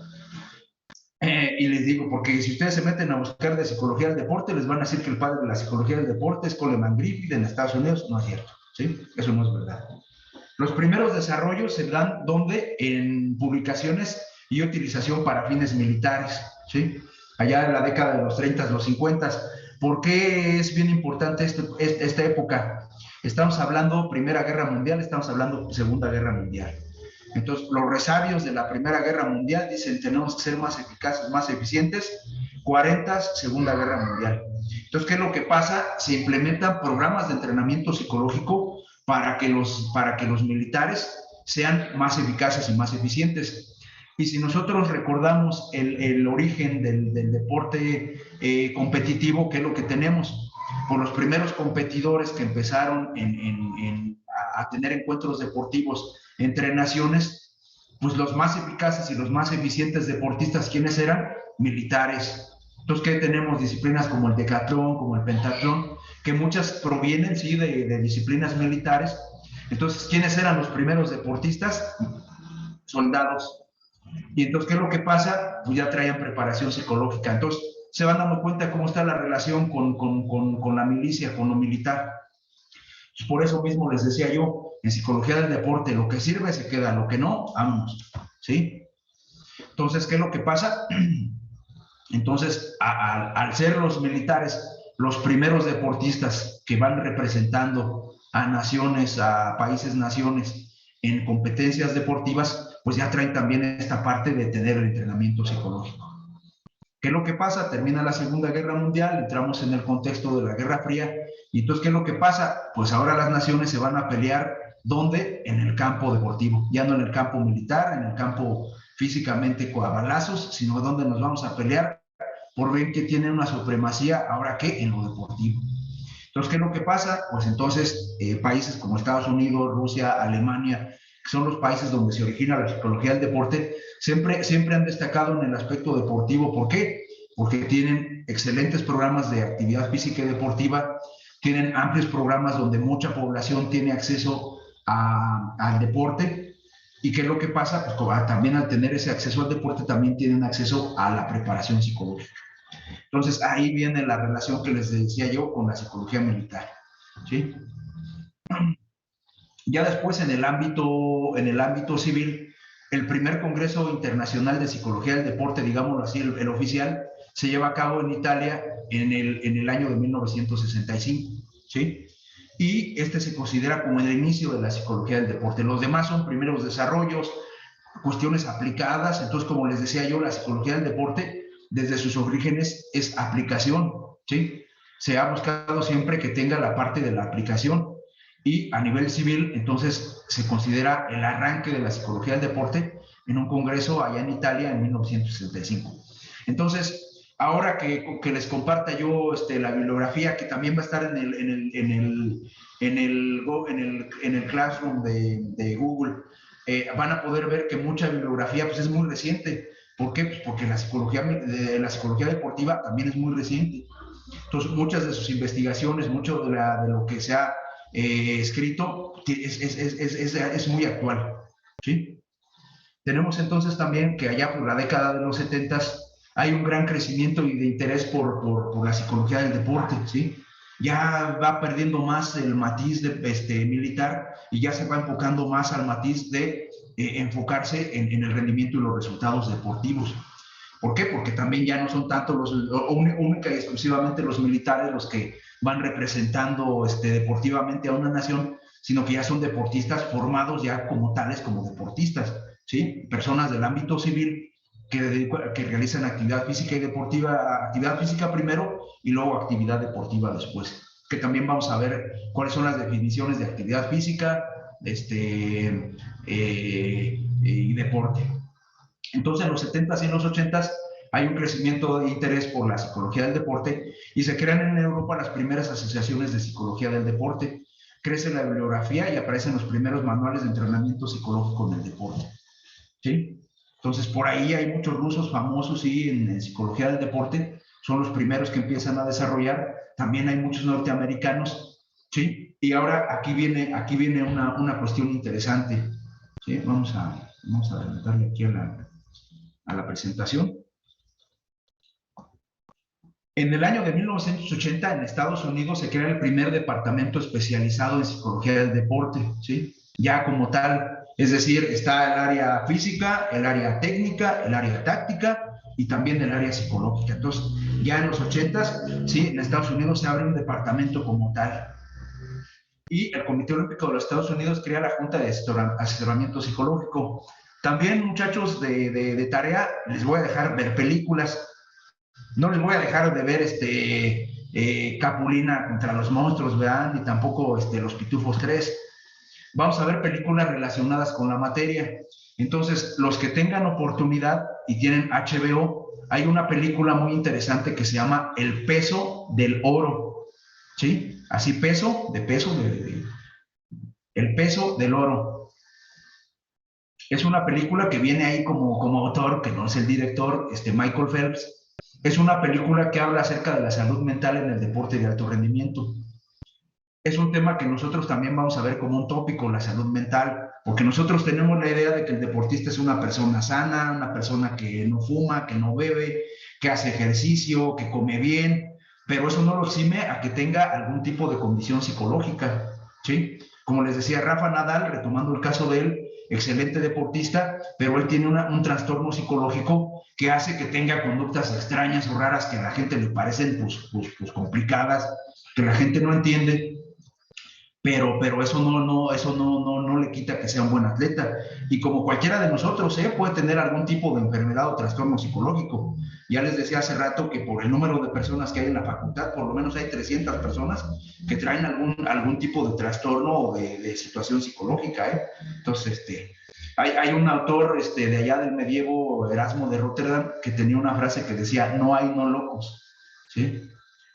Y les digo, porque si ustedes se meten a buscar de psicología del deporte, les van a decir que el padre de la psicología del deporte es Coleman Griffith en Estados Unidos. No es cierto, ¿sí? Eso no es verdad. Los primeros desarrollos se dan donde en publicaciones y utilización para fines militares, ¿sí? Allá en la década de los 30, los 50. ¿Por qué es bien importante esta época? Estamos hablando Primera Guerra Mundial, estamos hablando Segunda Guerra Mundial. Entonces, los resabios de la Primera Guerra Mundial dicen tenemos que ser más eficaces, más eficientes. 40, Segunda Guerra Mundial. Entonces, ¿qué es lo que pasa? Se implementan programas de entrenamiento psicológico para que los militares sean más eficaces y más eficientes. Y si nosotros recordamos el origen del deporte competitivo, ¿qué es lo que tenemos? Por los primeros competidores que empezaron a tener encuentros deportivos entre naciones, pues los más eficaces y los más eficientes deportistas, ¿quiénes eran? Militares. Entonces, ¿qué tenemos? Disciplinas como el decatlón, como el pentatlón, que muchas provienen, sí, de disciplinas militares. Entonces, ¿quiénes eran los primeros deportistas? Soldados. Y entonces, ¿qué es lo que pasa? Pues ya traían preparación psicológica. Entonces, se van dando cuenta cómo está la relación con la milicia, con lo militar. Por eso mismo les decía yo, en psicología del deporte, lo que sirve se queda, lo que no, vámonos, ¿sí? Entonces, ¿qué es lo que pasa? Entonces, al ser los militares los primeros deportistas que van representando a naciones, a países naciones en competencias deportivas, pues ya traen también esta parte de tener el entrenamiento psicológico. ¿Qué es lo que pasa? Termina la Segunda Guerra Mundial, entramos en el contexto de la Guerra Fría, y entonces, ¿qué es lo que pasa? Pues ahora las naciones se van a pelear, ¿dónde? En el campo deportivo, ya no en el campo militar, en el campo físicamente a balazos, sino donde nos vamos a pelear por ver que tienen una supremacía, ¿ahora qué? En lo deportivo. Entonces, ¿qué es lo que pasa? Pues entonces, países como Estados Unidos, Rusia, Alemania, que son los países donde se origina la psicología del deporte, siempre han destacado en el aspecto deportivo. ¿Por qué? Porque tienen excelentes programas de actividad física y deportiva, tienen amplios programas donde mucha población tiene acceso al deporte. ¿Y qué es lo que pasa? Pues también al tener ese acceso al deporte, también tienen acceso a la preparación psicológica. Entonces, ahí viene la relación que les decía yo con la psicología militar, ¿sí? Ya después, en el ámbito civil, el primer Congreso Internacional de Psicología del Deporte, digámoslo así, el oficial, se lleva a cabo en Italia en el año de 1965, ¿sí? Y se considera como el inicio de la psicología del deporte. Los demás son primeros desarrollos, cuestiones aplicadas. Entonces, como les decía yo, la psicología del deporte, desde sus orígenes, es aplicación, ¿sí? Se ha buscado siempre que tenga la parte de la aplicación. Y a nivel civil, entonces, se considera el arranque de la psicología del deporte en un congreso allá en Italia en 1965. Entonces, ahora que les comparta yo la bibliografía, que también va a estar en el Classroom de Google, van a poder ver que mucha bibliografía pues, es muy reciente. ¿Por qué? Pues porque la psicología deportiva también es muy reciente. Entonces, muchas de sus investigaciones, mucho de lo que se ha escrito es muy actual, ¿sí? Tenemos entonces también que allá por la década de los 70 hay un gran crecimiento y de interés por la psicología del deporte, ¿sí? Ya va perdiendo más el matiz militar y ya se va enfocando más al matiz de enfocarse en el rendimiento y los resultados deportivos. ¿Por qué? Porque también ya no son tanto única y exclusivamente los militares los que van representando deportivamente a una nación, sino que ya son deportistas formados ya como tales, como deportistas, ¿sí? Personas del ámbito civil que realizan actividad física y deportiva, actividad física primero y luego actividad deportiva después, que también vamos a ver cuáles son las definiciones de actividad física y deporte. Entonces, en los 70s y en los 80s hay un crecimiento de interés por la psicología del deporte y se crean en Europa las primeras asociaciones de psicología del deporte. Crece la bibliografía y aparecen los primeros manuales de entrenamiento psicológico en el deporte. ¿Sí? Entonces, por ahí hay muchos rusos famosos y en psicología del deporte son los primeros que empiezan a desarrollar. También hay muchos norteamericanos, ¿sí? Y ahora aquí viene una cuestión interesante, ¿sí? Vamos a adelantarle aquí a la presentación. En el año de 1980, en Estados Unidos, se crea el primer departamento especializado en psicología del deporte, ¿sí? Ya como tal, es decir, está el área física, el área técnica, el área táctica y también el área psicológica. Entonces, ya en los 80s, ¿sí? En Estados Unidos se abre un departamento como tal. Y el Comité Olímpico de los Estados Unidos crea la Junta de Asesoramiento Psicológico. También, muchachos, de tarea, les voy a dejar ver películas. No les voy a dejar de ver Capulina contra los monstruos, ¿verdad? Ni tampoco Los Pitufos 3. Vamos a ver películas relacionadas con la materia. Entonces, los que tengan oportunidad y tienen HBO, hay una película muy interesante que se llama El peso del oro, ¿sí? Así, El peso del oro. Es una película que viene ahí como autor, que no es el director, Michael Phelps. Es una película que habla acerca de la salud mental en el deporte de alto rendimiento. Es un tema que nosotros también vamos a ver como un tópico, la salud mental, porque nosotros tenemos la idea de que el deportista es una persona sana, una persona que no fuma, que no bebe, que hace ejercicio, que come bien, pero eso no lo exime a que tenga algún tipo de condición psicológica, ¿sí? Como les decía, Rafa Nadal, retomando el caso de él, excelente deportista, pero él tiene un trastorno psicológico que hace que tenga conductas extrañas o raras que a la gente le parecen pues complicadas, que la gente no entiende, pero eso no le quita que sea un buen atleta. Y como cualquiera de nosotros, puede tener algún tipo de enfermedad o trastorno psicológico. Ya les decía hace rato que por el número de personas que hay en la facultad, por lo menos hay 300 personas que traen algún tipo de trastorno o de situación psicológica, Entonces, hay un autor de allá del medievo, Erasmo de Rotterdam, que tenía una frase que decía, no hay no locos, ¿sí?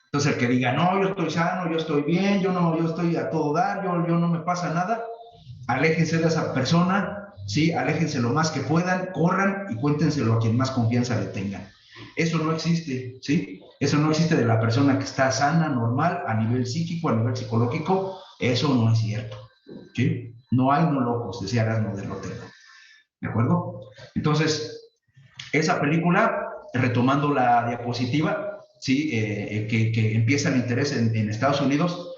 Entonces, el que diga, no, yo estoy sano, yo estoy bien, yo estoy a todo dar, yo no me pasa nada, aléjense de esa persona, ¿sí? Aléjense lo más que puedan, corran y cuéntenselo a quien más confianza le tengan. Eso no existe, ¿sí? Eso no existe de la persona que está sana, normal, a nivel psíquico, a nivel psicológico, eso no es cierto, ¿sí? No hay no locos, decía Erasmo de Rotterdam, ¿de acuerdo? Entonces, esa película, retomando la diapositiva, ¿sí? Que empieza el interés en Estados Unidos.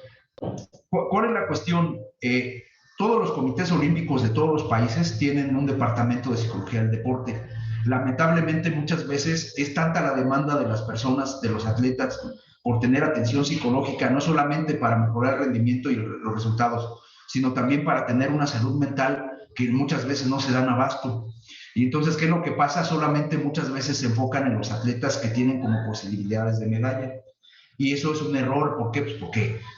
¿Cuál es la cuestión? Todos los comités olímpicos de todos los países tienen un departamento de psicología del deporte. Lamentablemente, muchas veces es tanta la demanda de las personas, de los atletas, por tener atención psicológica, no solamente para mejorar el rendimiento y los resultados, sino también para tener una salud mental que muchas veces no se dan abasto. Y entonces, ¿qué es lo que pasa? Solamente muchas veces se enfocan en los atletas que tienen como posibilidades de medalla. Y eso es un error. ¿Por qué? Pues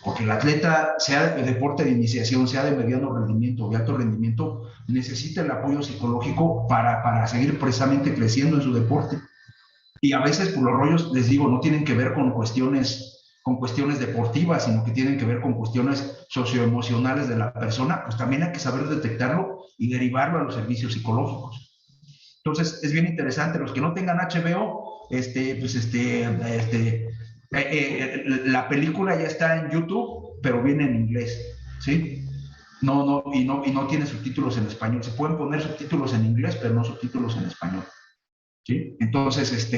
porque el atleta, sea de deporte de iniciación, sea de mediano rendimiento o de alto rendimiento, necesita el apoyo psicológico para seguir precisamente creciendo en su deporte. Y a veces, por los rollos, les digo, no tienen que ver con cuestiones deportivas, sino que tienen que ver con cuestiones socioemocionales de la persona. Pues también hay que saber detectarlo y derivarlo a los servicios psicológicos. Entonces, es bien interesante. Los que no tengan HBO, la película ya está en YouTube, pero viene en inglés, ¿sí? Y no tiene subtítulos en español. Se pueden poner subtítulos en inglés, pero no subtítulos en español, ¿sí? Entonces,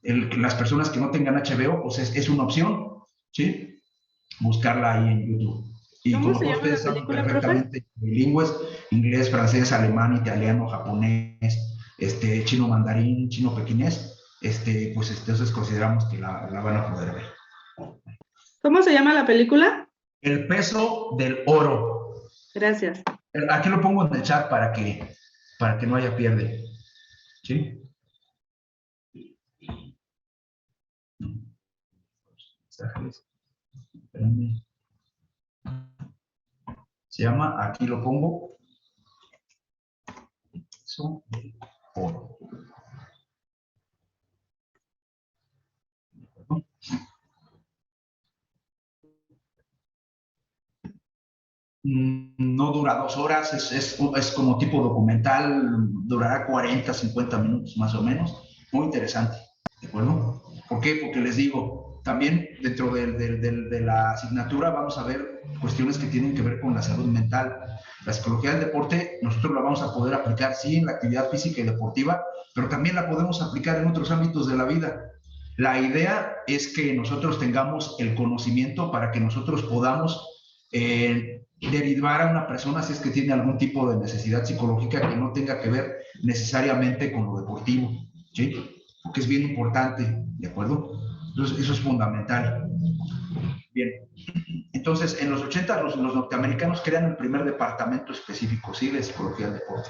las personas que no tengan HBO, pues es una opción, ¿sí? Buscarla ahí en YouTube. Y como todos ustedes saben perfectamente, bilingües, inglés, francés, alemán, italiano, japonés, chino mandarín, chino pequinés, entonces consideramos que la van a poder ver. ¿Cómo se llama la película? El peso del oro. Gracias. Aquí lo pongo en el chat para que no haya pierde. ¿Sí? Espérame. Se llama, aquí lo pongo, eso, oro. No dura 2 horas, es como tipo documental, durará 40, 50 minutos más o menos. Muy interesante, ¿de acuerdo? ¿Por qué? Porque les digo, también dentro de la asignatura vamos a ver cuestiones que tienen que ver con la salud mental. La psicología del deporte, nosotros la vamos a poder aplicar, sí, en la actividad física y deportiva, pero también la podemos aplicar en otros ámbitos de la vida. La idea es que nosotros tengamos el conocimiento para que nosotros podamos derivar a una persona si es que tiene algún tipo de necesidad psicológica que no tenga que ver necesariamente con lo deportivo, ¿sí? Porque es bien importante, ¿de acuerdo? Entonces, eso es fundamental. Bien, entonces en los 80 los norteamericanos crean el primer departamento específico, ¿sí? De psicología del deporte.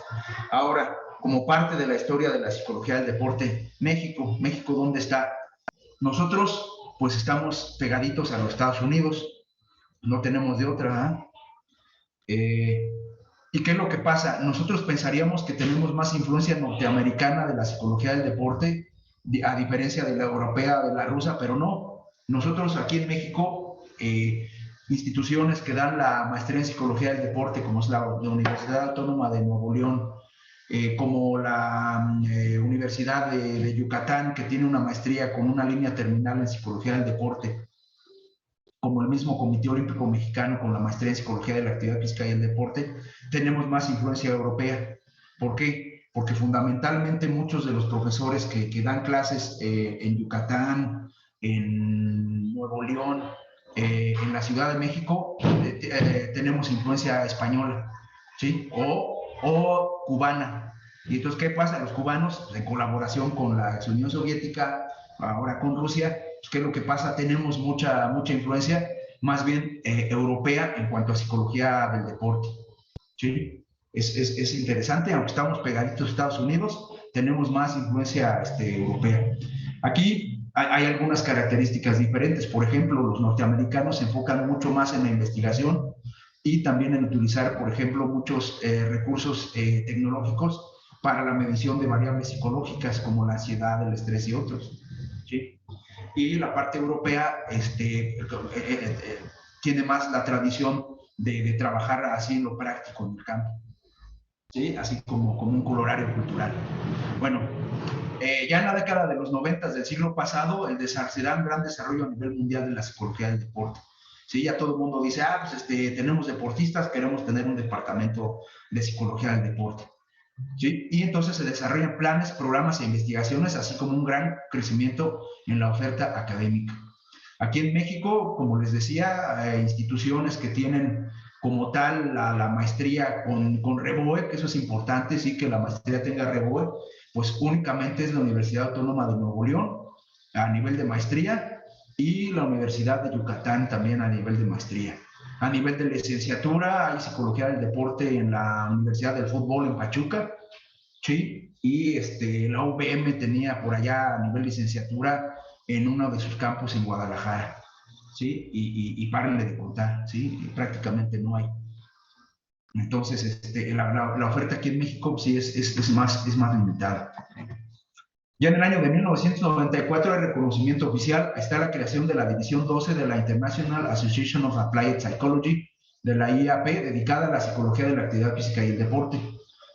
Ahora, como parte de la historia de la psicología del deporte, México, ¿dónde está? Nosotros, pues estamos pegaditos a los Estados Unidos, no tenemos de otra, ¿eh? ¿Y qué es lo que pasa? Nosotros pensaríamos que tenemos más influencia norteamericana de la psicología del deporte, a diferencia de la europea, de la rusa, pero no. Nosotros aquí en México, instituciones que dan la maestría en psicología del deporte, como es la Universidad Autónoma de Nuevo León, como la Universidad de Yucatán, que tiene una maestría con una línea terminal en psicología del deporte, como el mismo Comité Olímpico Mexicano con la maestría en Psicología de la Actividad Física y el Deporte, tenemos más influencia europea. ¿Por qué? Porque fundamentalmente muchos de los profesores que dan clases en Yucatán, en Nuevo León, en la Ciudad de México, tenemos influencia española, ¿sí? O cubana. Y entonces, ¿qué pasa? Los cubanos, en colaboración con la Unión Soviética, ahora con Rusia, ¿qué es lo que pasa? Tenemos mucha influencia, más bien europea en cuanto a psicología del deporte. ¿Sí? Es interesante, aunque estamos pegaditos a Estados Unidos, tenemos más influencia europea. Aquí hay algunas características diferentes. Por ejemplo, los norteamericanos se enfocan mucho más en la investigación y también en utilizar, por ejemplo, muchos recursos tecnológicos para la medición de variables psicológicas como la ansiedad, el estrés y otros. ¿Sí? Y la parte europea tiene más la tradición de trabajar así en lo práctico en el campo, ¿sí? Así como un colorario cultural. Bueno, ya en la década de los 90 del siglo pasado, se da un gran desarrollo a nivel mundial de la psicología del deporte. ¿Sí? Ya todo el mundo dice, pues tenemos deportistas, queremos tener un departamento de psicología del deporte. ¿Sí? Y entonces se desarrollan planes, programas e investigaciones, así como un gran crecimiento en la oferta académica. Aquí en México, como les decía, instituciones que tienen como tal la maestría con REBOE, que eso es importante, sí, que la maestría tenga REBOE, pues únicamente es la Universidad Autónoma de Nuevo León a nivel de maestría y la Universidad de Yucatán también a nivel de maestría. A nivel de licenciatura, hay psicología del deporte en la Universidad del Fútbol en Pachuca, ¿sí? Y la UVM tenía por allá a nivel licenciatura en uno de sus campus en Guadalajara, ¿sí? Y párenle de contar, ¿sí? Y prácticamente no hay. Entonces, la oferta aquí en México sí es más limitada. Ya en el año de 1994 hay reconocimiento oficial, está la creación de la División 12 de la International Association of Applied Psychology, de la IAP, dedicada a la psicología de la actividad física y el deporte,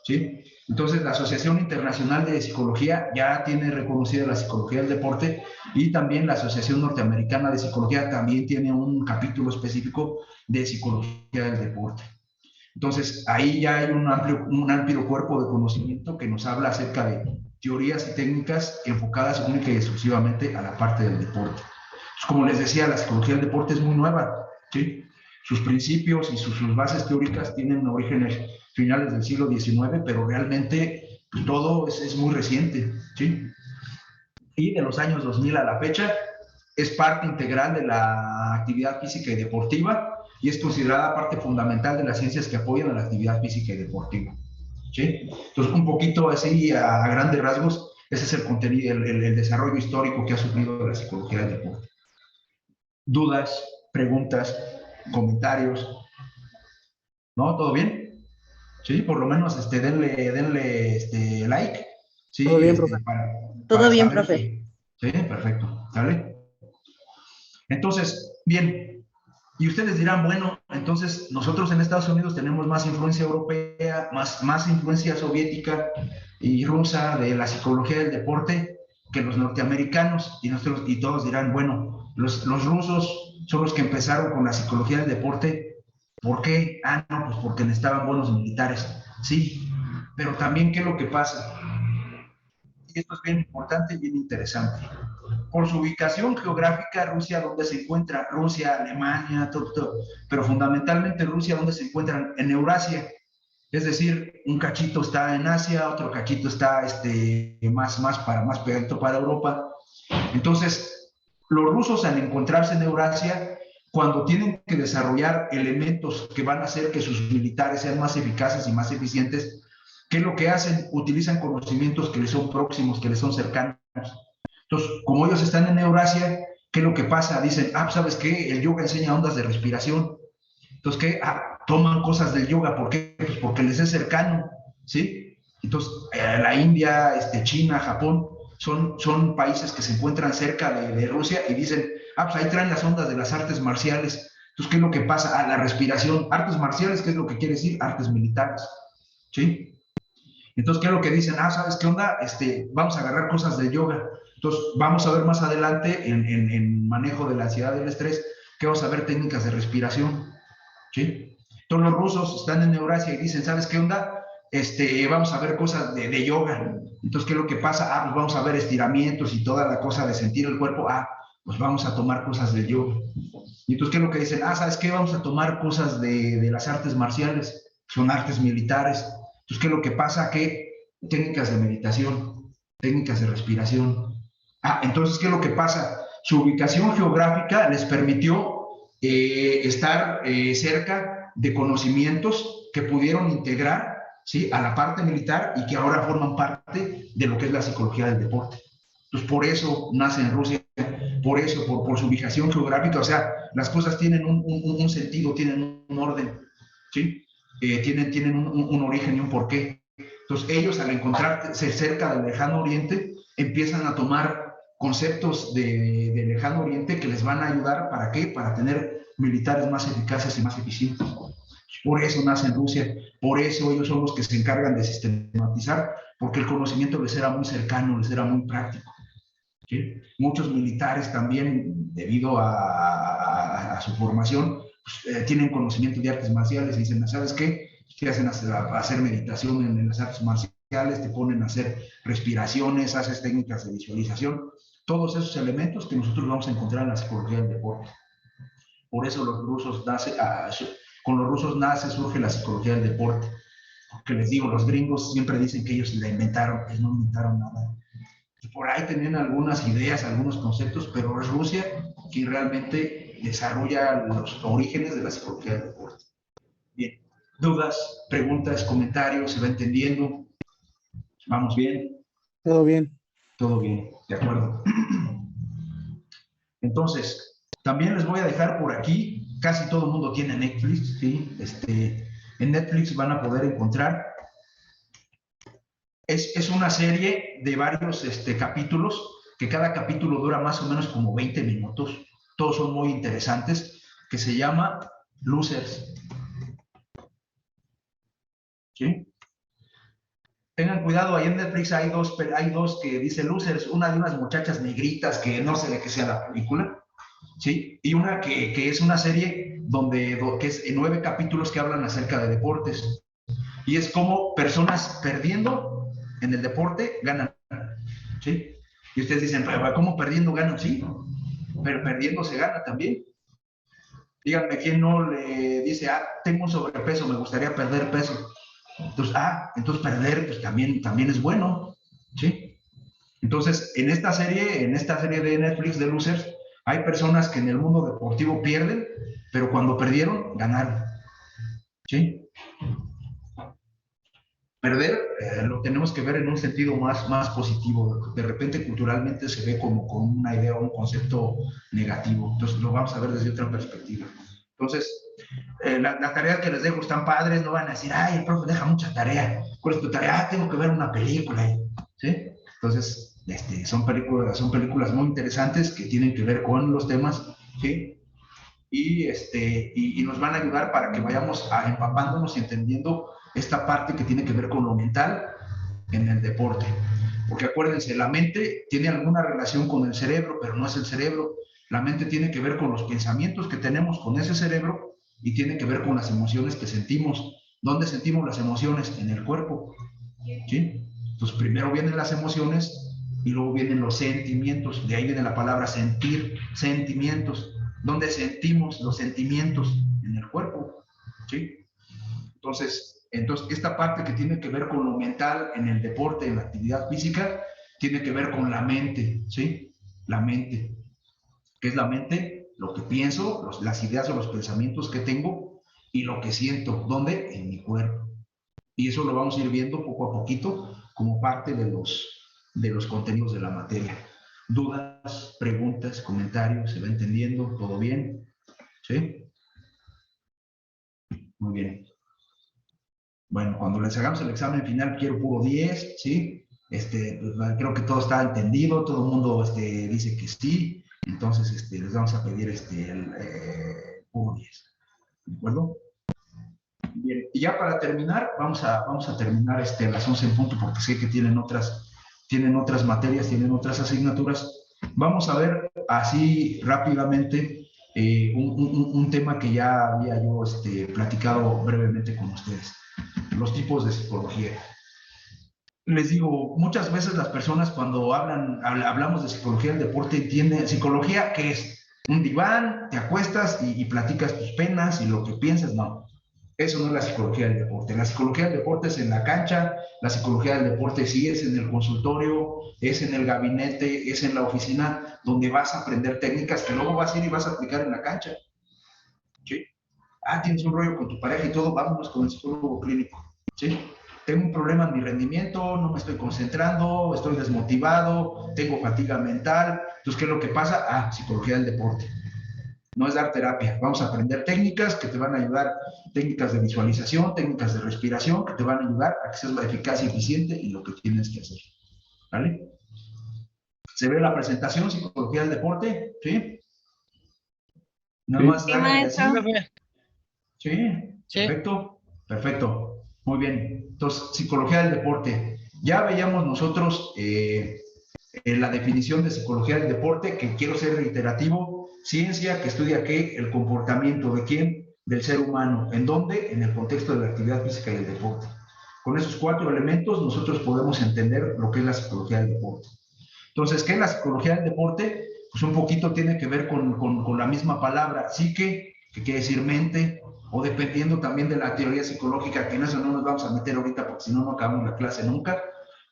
¿sí? Entonces, la Asociación Internacional de Psicología ya tiene reconocida la psicología del deporte y también la Asociación Norteamericana de Psicología también tiene un capítulo específico de psicología del deporte. Entonces, ahí ya hay un amplio cuerpo de conocimiento que nos habla acerca de teorías y técnicas enfocadas única y exclusivamente a la parte del deporte. Entonces, como les decía, la psicología del deporte es muy nueva, ¿sí? Sus principios y sus bases teóricas tienen orígenes finales del siglo XIX, pero realmente pues, todo es muy reciente, ¿sí? Y de los años 2000 a la fecha es parte integral de la actividad física y deportiva y es considerada parte fundamental de las ciencias que apoyan a la actividad física y deportiva, ¿sí? Entonces, un poquito así, a grandes rasgos, ese es el contenido, el desarrollo histórico que ha sufrido la psicología del deporte. dudas, preguntas, comentarios. ¿No? ¿Todo bien? Sí, por lo menos denle like. Sí, Todo bien, profe. para Todo bien, saber profe. sí, perfecto. ¿Sale? Entonces, bien. Y ustedes dirán, bueno, entonces nosotros en Estados Unidos tenemos más influencia europea, más influencia soviética y rusa de la psicología del deporte que los norteamericanos. Y todos dirán, bueno, los rusos son los que empezaron con la psicología del deporte. ¿Por qué? Ah, no, pues porque necesitaban buenos militares. Sí, pero también, ¿qué es lo que pasa? Y esto es bien importante y bien interesante. Por su ubicación geográfica, Rusia, ¿dónde se encuentra? Rusia, Alemania, todo, pero fundamentalmente Rusia, ¿dónde se encuentran? En Eurasia. Es decir, un cachito está en Asia, otro cachito está más pegadito para Europa. Entonces, los rusos al encontrarse en Eurasia, cuando tienen que desarrollar elementos que van a hacer que sus militares sean más eficaces y más eficientes, ¿qué es lo que hacen? Utilizan conocimientos que les son próximos, que les son cercanos. Entonces, como ellos están en Eurasia, ¿qué es lo que pasa? Dicen, ¿sabes qué? El yoga enseña ondas de respiración. Entonces, ¿qué? Toman cosas del yoga. ¿Por qué? Pues porque les es cercano, ¿sí? Entonces, la India, China, Japón, son países que se encuentran cerca de Rusia y dicen, pues ahí traen las ondas de las artes marciales. Entonces, ¿qué es lo que pasa? La respiración. Artes marciales, ¿qué es lo que quiere decir? Artes militares, ¿sí? Entonces, ¿qué es lo que dicen? ¿Sabes qué onda? Vamos a agarrar cosas del yoga. Entonces, vamos a ver más adelante en manejo de la ansiedad y el estrés, que vamos a ver técnicas de respiración, ¿sí? Entonces, los rusos están en Eurasia y dicen, ¿sabes qué onda? Vamos a ver cosas de yoga. Entonces, ¿qué es lo que pasa? Pues vamos a ver estiramientos y toda la cosa de sentir el cuerpo. Pues vamos a tomar cosas del yoga. Y entonces, ¿qué es lo que dicen? ¿Sabes qué? Vamos a tomar cosas de las artes marciales, son artes militares. Entonces, ¿qué es lo que pasa? Que técnicas de meditación, técnicas de respiración. Entonces, ¿qué es lo que pasa? Su ubicación geográfica les permitió estar cerca de conocimientos que pudieron integrar, ¿sí?, a la parte militar y que ahora forman parte de lo que es la psicología del deporte. Entonces, por eso nace en Rusia, por eso, por su ubicación geográfica, o sea, las cosas tienen un sentido, tienen un orden, ¿sí? Tienen un origen y un porqué. Entonces, ellos al encontrarse cerca del lejano oriente, empiezan a tomar conceptos de lejano oriente que les van a ayudar, ¿para qué? Para tener militares más eficaces y más eficientes. Por eso nace en Rusia, por eso ellos son los que se encargan de sistematizar, porque el conocimiento les era muy cercano, les era muy práctico, ¿sí? Muchos militares también, debido a su formación, pues, tienen conocimiento de artes marciales y dicen, ¿sabes qué? Te hacen hacer meditación en las artes marciales, te ponen a hacer respiraciones, haces técnicas de visualización, todos esos elementos que nosotros vamos a encontrar en la psicología del deporte. Por eso con los rusos surge la psicología del deporte. Porque les digo, los gringos siempre dicen que ellos la inventaron, ellos no inventaron nada. Por ahí tenían algunas ideas, algunos conceptos, pero es Rusia quien realmente desarrolla los orígenes de la psicología del deporte. Bien, dudas, preguntas, comentarios, ¿se va entendiendo? ¿Vamos bien? Todo bien. Todo bien, de acuerdo. Entonces, también les voy a dejar por aquí, casi todo el mundo tiene Netflix, ¿sí? En Netflix van a poder encontrar, es una serie de varios capítulos, que cada capítulo dura más o menos como 20 minutos, todos son muy interesantes, que se llama Losers, ¿sí? Tengan cuidado, ahí en Netflix hay dos que dice Losers, una de unas muchachas negritas que no sé de qué sea la película, ¿sí? Y una que es una serie que es en 9 capítulos que hablan acerca de deportes. Y es como personas perdiendo en el deporte ganan, ¿sí? Y ustedes dicen, ¿cómo perdiendo ganan? Sí, pero perdiendo se gana también. Díganme quién no le dice, tengo un sobrepeso, me gustaría perder peso. Entonces perder pues también es bueno, ¿sí? Entonces, en esta serie de Netflix de Losers, hay personas que en el mundo deportivo pierden, pero cuando perdieron, ganaron, ¿sí? Perder lo tenemos que ver en un sentido más positivo. De repente culturalmente se ve como una idea o un concepto negativo. Entonces lo vamos a ver desde otra perspectiva. Entonces, las tareas que les dejo están padres, no van a decir, ay, el profe deja mucha tarea. ¿Cuál es tu tarea? Ah, tengo que ver una película. ¿Sí? Entonces, son películas muy interesantes que tienen que ver con los temas, ¿sí? Y nos van a ayudar para que vayamos empapándonos y entendiendo esta parte que tiene que ver con lo mental en el deporte. Porque acuérdense, la mente tiene alguna relación con el cerebro, pero no es el cerebro. La mente tiene que ver con los pensamientos que tenemos con ese cerebro y tiene que ver con las emociones que sentimos. ¿Dónde sentimos las emociones? En el cuerpo. ¿Sí? Entonces, primero vienen las emociones y luego vienen los sentimientos. De ahí viene la palabra sentir, sentimientos. ¿Dónde sentimos los sentimientos? En el cuerpo. ¿Sí? Entonces, esta parte que tiene que ver con lo mental en el deporte, en la actividad física, tiene que ver con la mente, ¿sí? La mente. ¿Qué es la mente? Lo que pienso, las ideas o los pensamientos que tengo y lo que siento. ¿Dónde? En mi cuerpo. Y eso lo vamos a ir viendo poco a poquito como parte de los contenidos de la materia. ¿Dudas, preguntas, comentarios? ¿Se va entendiendo? ¿Todo bien? ¿Sí? Muy bien. Bueno, cuando les hagamos el examen final quiero puro 10, ¿sí? Pues, creo que todo está entendido, todo el mundo dice que sí, entonces les vamos a pedir el puro 10, ¿de acuerdo? Bien, y ya para terminar, vamos a terminar a las 11 en punto, porque sé que tienen otras materias, tienen otras asignaturas. Vamos a ver así rápidamente un tema que ya había yo platicado brevemente con ustedes. Los tipos de psicología. Les digo, muchas veces las personas cuando hablamos de psicología del deporte entienden, ¿psicología qué es? Un diván, te acuestas y platicas tus penas y lo que piensas. No, eso no es la psicología del deporte. La psicología del deporte es en la cancha, la psicología del deporte sí es en el consultorio, es en el gabinete, es en la oficina, donde vas a aprender técnicas que luego vas a ir y vas a aplicar en la cancha. ¿Sí? Ah, tienes un rollo con tu pareja y todo, vámonos con el psicólogo clínico. ¿Sí? Tengo un problema en mi rendimiento, no me estoy concentrando, estoy desmotivado, tengo fatiga mental. Entonces, ¿qué es lo que pasa? Ah, psicología del deporte. No es dar terapia, vamos a aprender técnicas que te van a ayudar, técnicas de visualización, técnicas de respiración, que te van a ayudar a que seas la eficaz y eficiente y lo que tienes que hacer. ¿Vale? ¿Se ve la presentación, psicología del deporte? ¿Sí? Nada más. Sí, maestro. Sí, perfecto, perfecto. Muy bien. Entonces, psicología del deporte. Ya veíamos nosotros la definición de psicología del deporte, que quiero ser reiterativo, ciencia que estudia ¿qué? El comportamiento de quién, del ser humano. ¿En dónde? En el contexto de la actividad física y el deporte. Con esos 4 elementos nosotros podemos entender lo que es la psicología del deporte. Entonces, ¿qué es la psicología del deporte? Pues un poquito tiene que ver con la misma palabra, psique, que quiere decir mente, o dependiendo también de la teoría psicológica, que en eso no nos vamos a meter ahorita porque si no, no acabamos la clase nunca,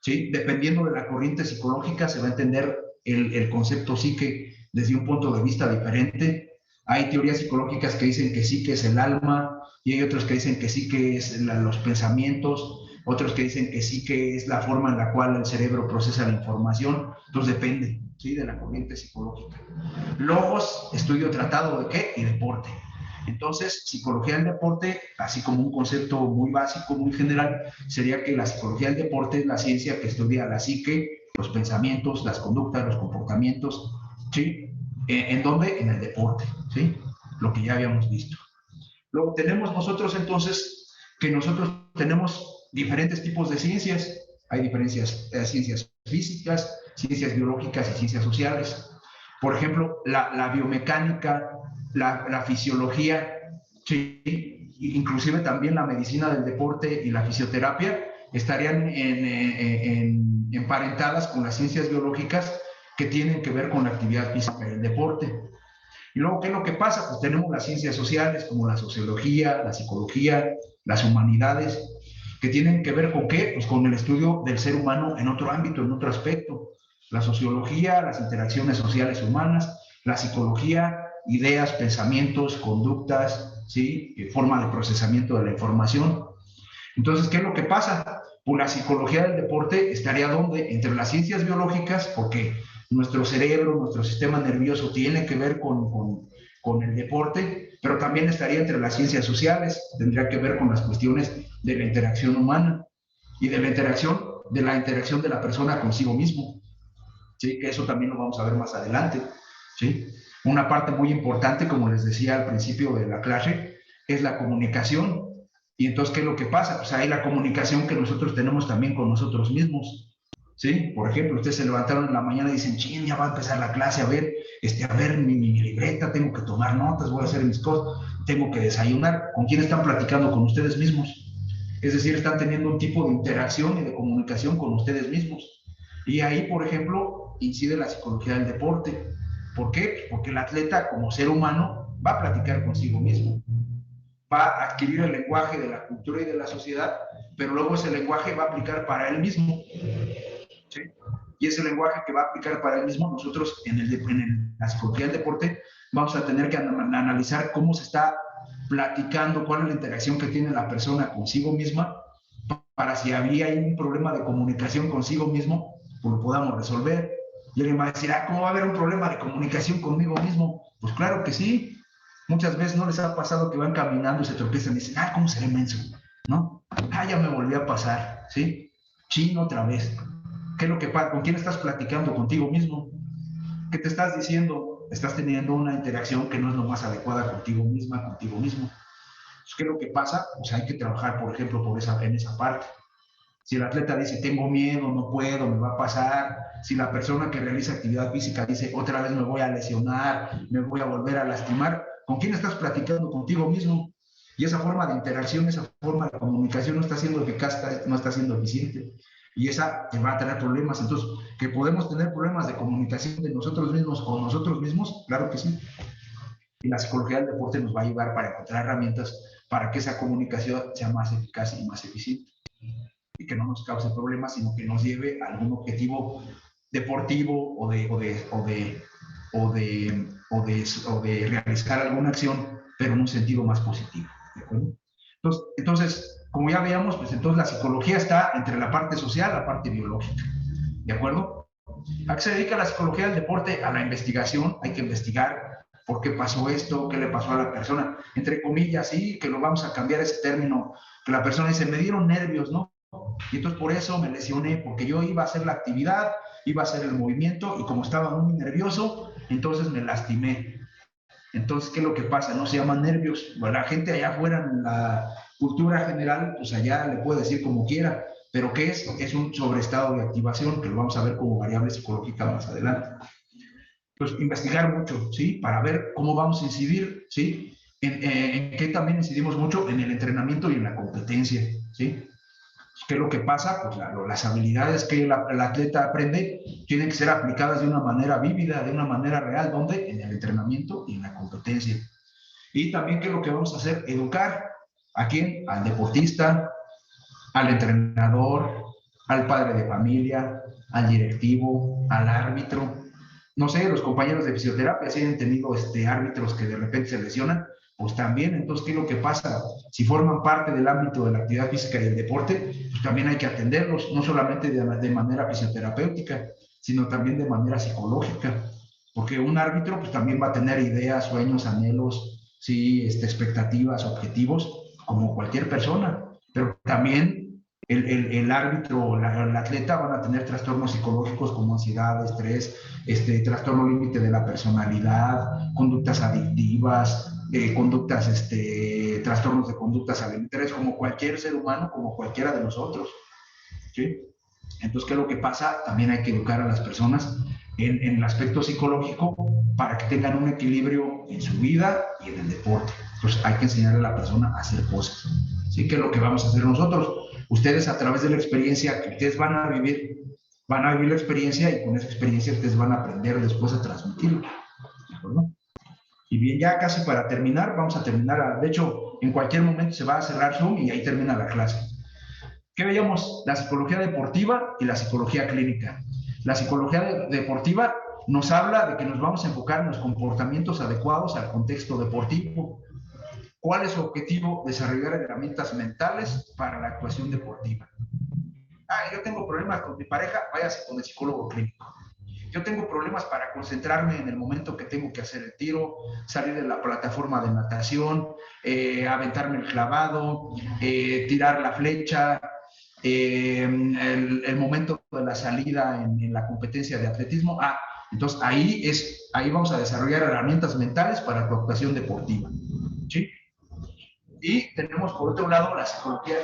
¿sí? Dependiendo de la corriente psicológica se va a entender el concepto psique desde un punto de vista diferente. Hay teorías psicológicas que dicen que psique es el alma, y hay otros que dicen que psique es los pensamientos, otros que dicen que psique es la forma en la cual el cerebro procesa la información. Entonces depende, ¿sí? De la corriente psicológica. Logos, estudio tratado de qué y deporte. Entonces, psicología del deporte, así como un concepto muy básico, muy general, sería que la psicología del deporte es la ciencia que estudia la psique, los pensamientos, las conductas, los comportamientos, ¿sí? ¿En dónde? En el deporte, ¿sí? Lo que ya habíamos visto. Luego tenemos nosotros entonces que nosotros tenemos diferentes tipos de ciencias. Hay diferencias, ciencias físicas, ciencias biológicas y ciencias sociales. Por ejemplo, la biomecánica, la fisiología, ¿sí? Inclusive también la medicina del deporte y la fisioterapia estarían emparentadas con las ciencias biológicas que tienen que ver con la actividad física y el deporte. Y luego, ¿qué es lo que pasa? Pues tenemos las ciencias sociales como la sociología, la psicología, las humanidades, que tienen que ver con ¿qué? Pues con el estudio del ser humano en otro ámbito, en otro aspecto. La sociología, las interacciones sociales humanas, la psicología, ideas, pensamientos, conductas, ¿sí? Forma de procesamiento de la información. Entonces, ¿qué es lo que pasa? Pues la psicología del deporte estaría donde, entre las ciencias biológicas, porque nuestro cerebro, nuestro sistema nervioso tiene que ver con el deporte, pero también estaría entre las ciencias sociales, tendría que ver con las cuestiones de la interacción humana y de la interacción de la persona consigo mismo, ¿sí? Que eso también lo vamos a ver más adelante, ¿sí? Una parte muy importante, como les decía al principio de la clase, es la comunicación. Y entonces, ¿qué es lo que pasa? Pues hay la comunicación que nosotros tenemos también con nosotros mismos, ¿sí? Por ejemplo, ustedes se levantaron en la mañana y dicen, ching, ya va a empezar la clase, a ver mi libreta, tengo que tomar notas, voy a hacer mis cosas, tengo que desayunar. ¿Con quién están platicando? Con ustedes mismos. Es decir, están teniendo un tipo de interacción y de comunicación con ustedes mismos. Y ahí, por ejemplo, incide la psicología del deporte. ¿Por qué? Porque el atleta, como ser humano, va a platicar consigo mismo, va a adquirir el lenguaje de la cultura y de la sociedad, pero luego ese lenguaje va a aplicar para él mismo, ¿sí? Y ese lenguaje que va a aplicar para él mismo, nosotros en la psicología del deporte vamos a tener que analizar cómo se está platicando, cuál es la interacción que tiene la persona consigo misma, para si había un problema de comunicación consigo mismo, pues lo podamos resolver. Y alguien va a decir, ¿cómo va a haber un problema de comunicación conmigo mismo? Pues claro que sí. Muchas veces no les ha pasado que van caminando y se tropiezan y dicen, ¿cómo seré menso? ¿No? Ya me volvió a pasar, ¿sí? Chin, otra vez. ¿Qué es lo que pasa? ¿Con quién estás platicando? Contigo mismo. ¿Qué te estás diciendo? Estás teniendo una interacción que no es lo más adecuada contigo misma, contigo mismo. ¿Qué es lo que pasa? Pues hay que trabajar, por ejemplo, en esa parte. Si el atleta dice, tengo miedo, no puedo, me va a pasar. Si la persona que realiza actividad física dice, otra vez me voy a lesionar, me voy a volver a lastimar, ¿con quién estás platicando? Contigo mismo. Y esa forma de interacción, esa forma de comunicación no está siendo eficaz, no está siendo eficiente. Y esa te va a traer problemas. Entonces, ¿que podemos tener problemas de comunicación de nosotros mismos con nosotros mismos? Claro que sí. Y la psicología del deporte nos va a ayudar para encontrar herramientas para que esa comunicación sea más eficaz y más eficiente. Y que no nos cause problemas, sino que nos lleve a algún objetivo deportivo o de realizar alguna acción, pero en un sentido más positivo. ¿De acuerdo? Entonces, como ya veíamos, pues entonces la psicología está entre la parte social y la parte biológica. ¿De acuerdo? ¿A qué se dedica la psicología del deporte? A la investigación. Hay que investigar por qué pasó esto, qué le pasó a la persona. Entre comillas, sí, que lo vamos a cambiar ese término, que la persona dice, me dieron nervios, ¿no? Y entonces por eso me lesioné, porque yo iba a hacer la actividad, iba a hacer el movimiento, y como estaba muy nervioso, entonces me lastimé. Entonces, ¿qué es lo que pasa? No se llaman nervios. Bueno, la gente allá afuera, en la cultura general, pues allá le puede decir como quiera, pero ¿qué es? Es un sobreestado de activación, que lo vamos a ver como variable psicológica más adelante. Pues investigar mucho, ¿sí? Para ver cómo vamos a incidir, ¿sí? En qué también incidimos mucho en el entrenamiento y en la competencia, ¿sí? ¿Qué es lo que pasa? Pues las habilidades que el atleta aprende tienen que ser aplicadas de una manera vívida, de una manera real, ¿dónde? En el entrenamiento y en la competencia. Y también, ¿qué es lo que vamos a hacer? Educar. ¿A quién? Al deportista, al entrenador, al padre de familia, al directivo, al árbitro. No sé, los compañeros de fisioterapia, si han tenido árbitros que de repente se lesionan, pues también. Entonces, ¿qué es lo que pasa? Si forman parte del ámbito de la actividad física y el deporte, pues también hay que atenderlos, no solamente de manera fisioterapéutica, sino también de manera psicológica, porque un árbitro pues también va a tener ideas, sueños, anhelos, sí, expectativas, objetivos, como cualquier persona, pero también el árbitro o el atleta van a tener trastornos psicológicos como ansiedad, estrés, trastorno límite de la personalidad, conductas adictivas, trastornos de conductas alimentarias, como cualquier ser humano, como cualquiera de nosotros, ¿sí? Entonces, ¿qué es lo que pasa? También hay que educar a las personas en el aspecto psicológico para que tengan un equilibrio en su vida y en el deporte. Entonces, hay que enseñarle a la persona a hacer cosas, ¿sí? ¿Qué es lo que vamos a hacer nosotros? Ustedes, a través de la experiencia que ustedes van a vivir la experiencia, y con esa experiencia ustedes van a aprender después a transmitirlo, ¿de acuerdo? Y bien, ya casi para terminar, vamos a terminar, de hecho, en cualquier momento se va a cerrar Zoom y ahí termina la clase. ¿Qué veíamos? La psicología deportiva y la psicología clínica. La psicología deportiva nos habla de que nos vamos a enfocar en los comportamientos adecuados al contexto deportivo. ¿Cuál es su objetivo? Desarrollar herramientas mentales para la actuación deportiva. yo tengo problemas con mi pareja, váyase con el psicólogo clínico. Yo tengo problemas para concentrarme en el momento que tengo que hacer el tiro, salir de la plataforma de natación, aventarme el clavado, tirar la flecha, el momento de la salida en la competencia de atletismo. Entonces ahí vamos a desarrollar herramientas mentales para tu actuación deportiva. ¿Sí? Y tenemos por otro lado la psicología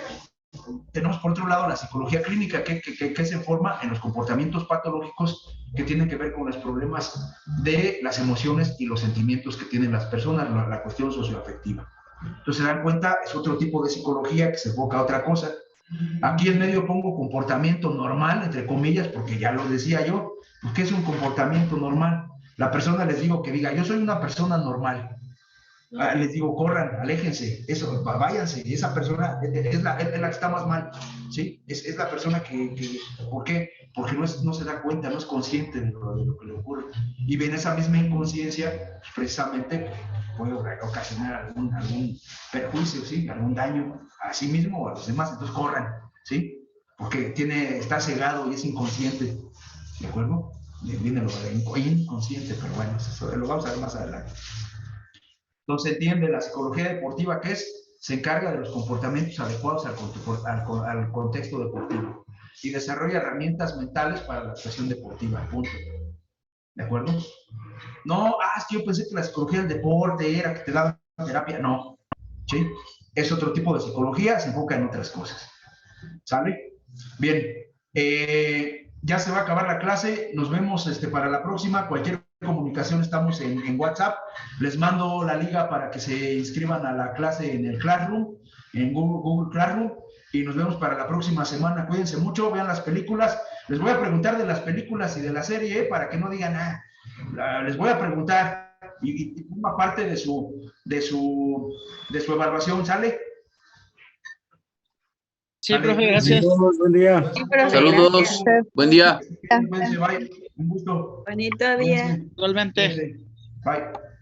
clínica que se forma en los comportamientos patológicos que tienen que ver con los problemas de las emociones y los sentimientos que tienen las personas, la cuestión socioafectiva. Entonces se dan cuenta, es otro tipo de psicología que se enfoca a otra cosa. Aquí en medio pongo comportamiento normal, entre comillas, porque ya lo decía yo, pues, ¿qué es un comportamiento normal? La persona les digo que diga, yo soy una persona normal. Les digo, corran, aléjense, eso, váyanse, esa persona es la que está más mal, ¿sí? Es la persona que ¿por qué? Porque no se da cuenta, no es consciente de lo que le ocurre. Y bien, esa misma inconsciencia, precisamente, puede ocasionar algún perjuicio, ¿sí? Algún daño a sí mismo o a los demás, entonces corran, ¿sí? Porque está cegado y es inconsciente, ¿de acuerdo? Viene lo de inconsciente, pero bueno, eso lo vamos a ver más adelante. Entonces entiende la psicología deportiva que se encarga de los comportamientos adecuados al contexto deportivo y desarrolla herramientas mentales para la actuación deportiva, punto. ¿De acuerdo? No, es que yo pensé que la psicología del deporte era que te daban terapia. No, ¿sí? Es otro tipo de psicología, se enfoca en otras cosas. ¿Sale? Bien, ya se va a acabar la clase, nos vemos para la próxima. Cualquier comunicación estamos en WhatsApp, les mando la liga para que se inscriban a la clase en el Classroom, en Google Classroom, y nos vemos para la próxima semana. Cuídense mucho, vean las películas. Les voy a preguntar de las películas y de la serie, para que no digan les voy a preguntar y forma parte de su evaluación, ¿sale? Sí, profe, gracias. Buen día. Sí, profe, Saludos, gracias. buen día. Cuídense, bye. Un gusto. Bonito día. Cuídense. Igualmente. Cuídense. Bye.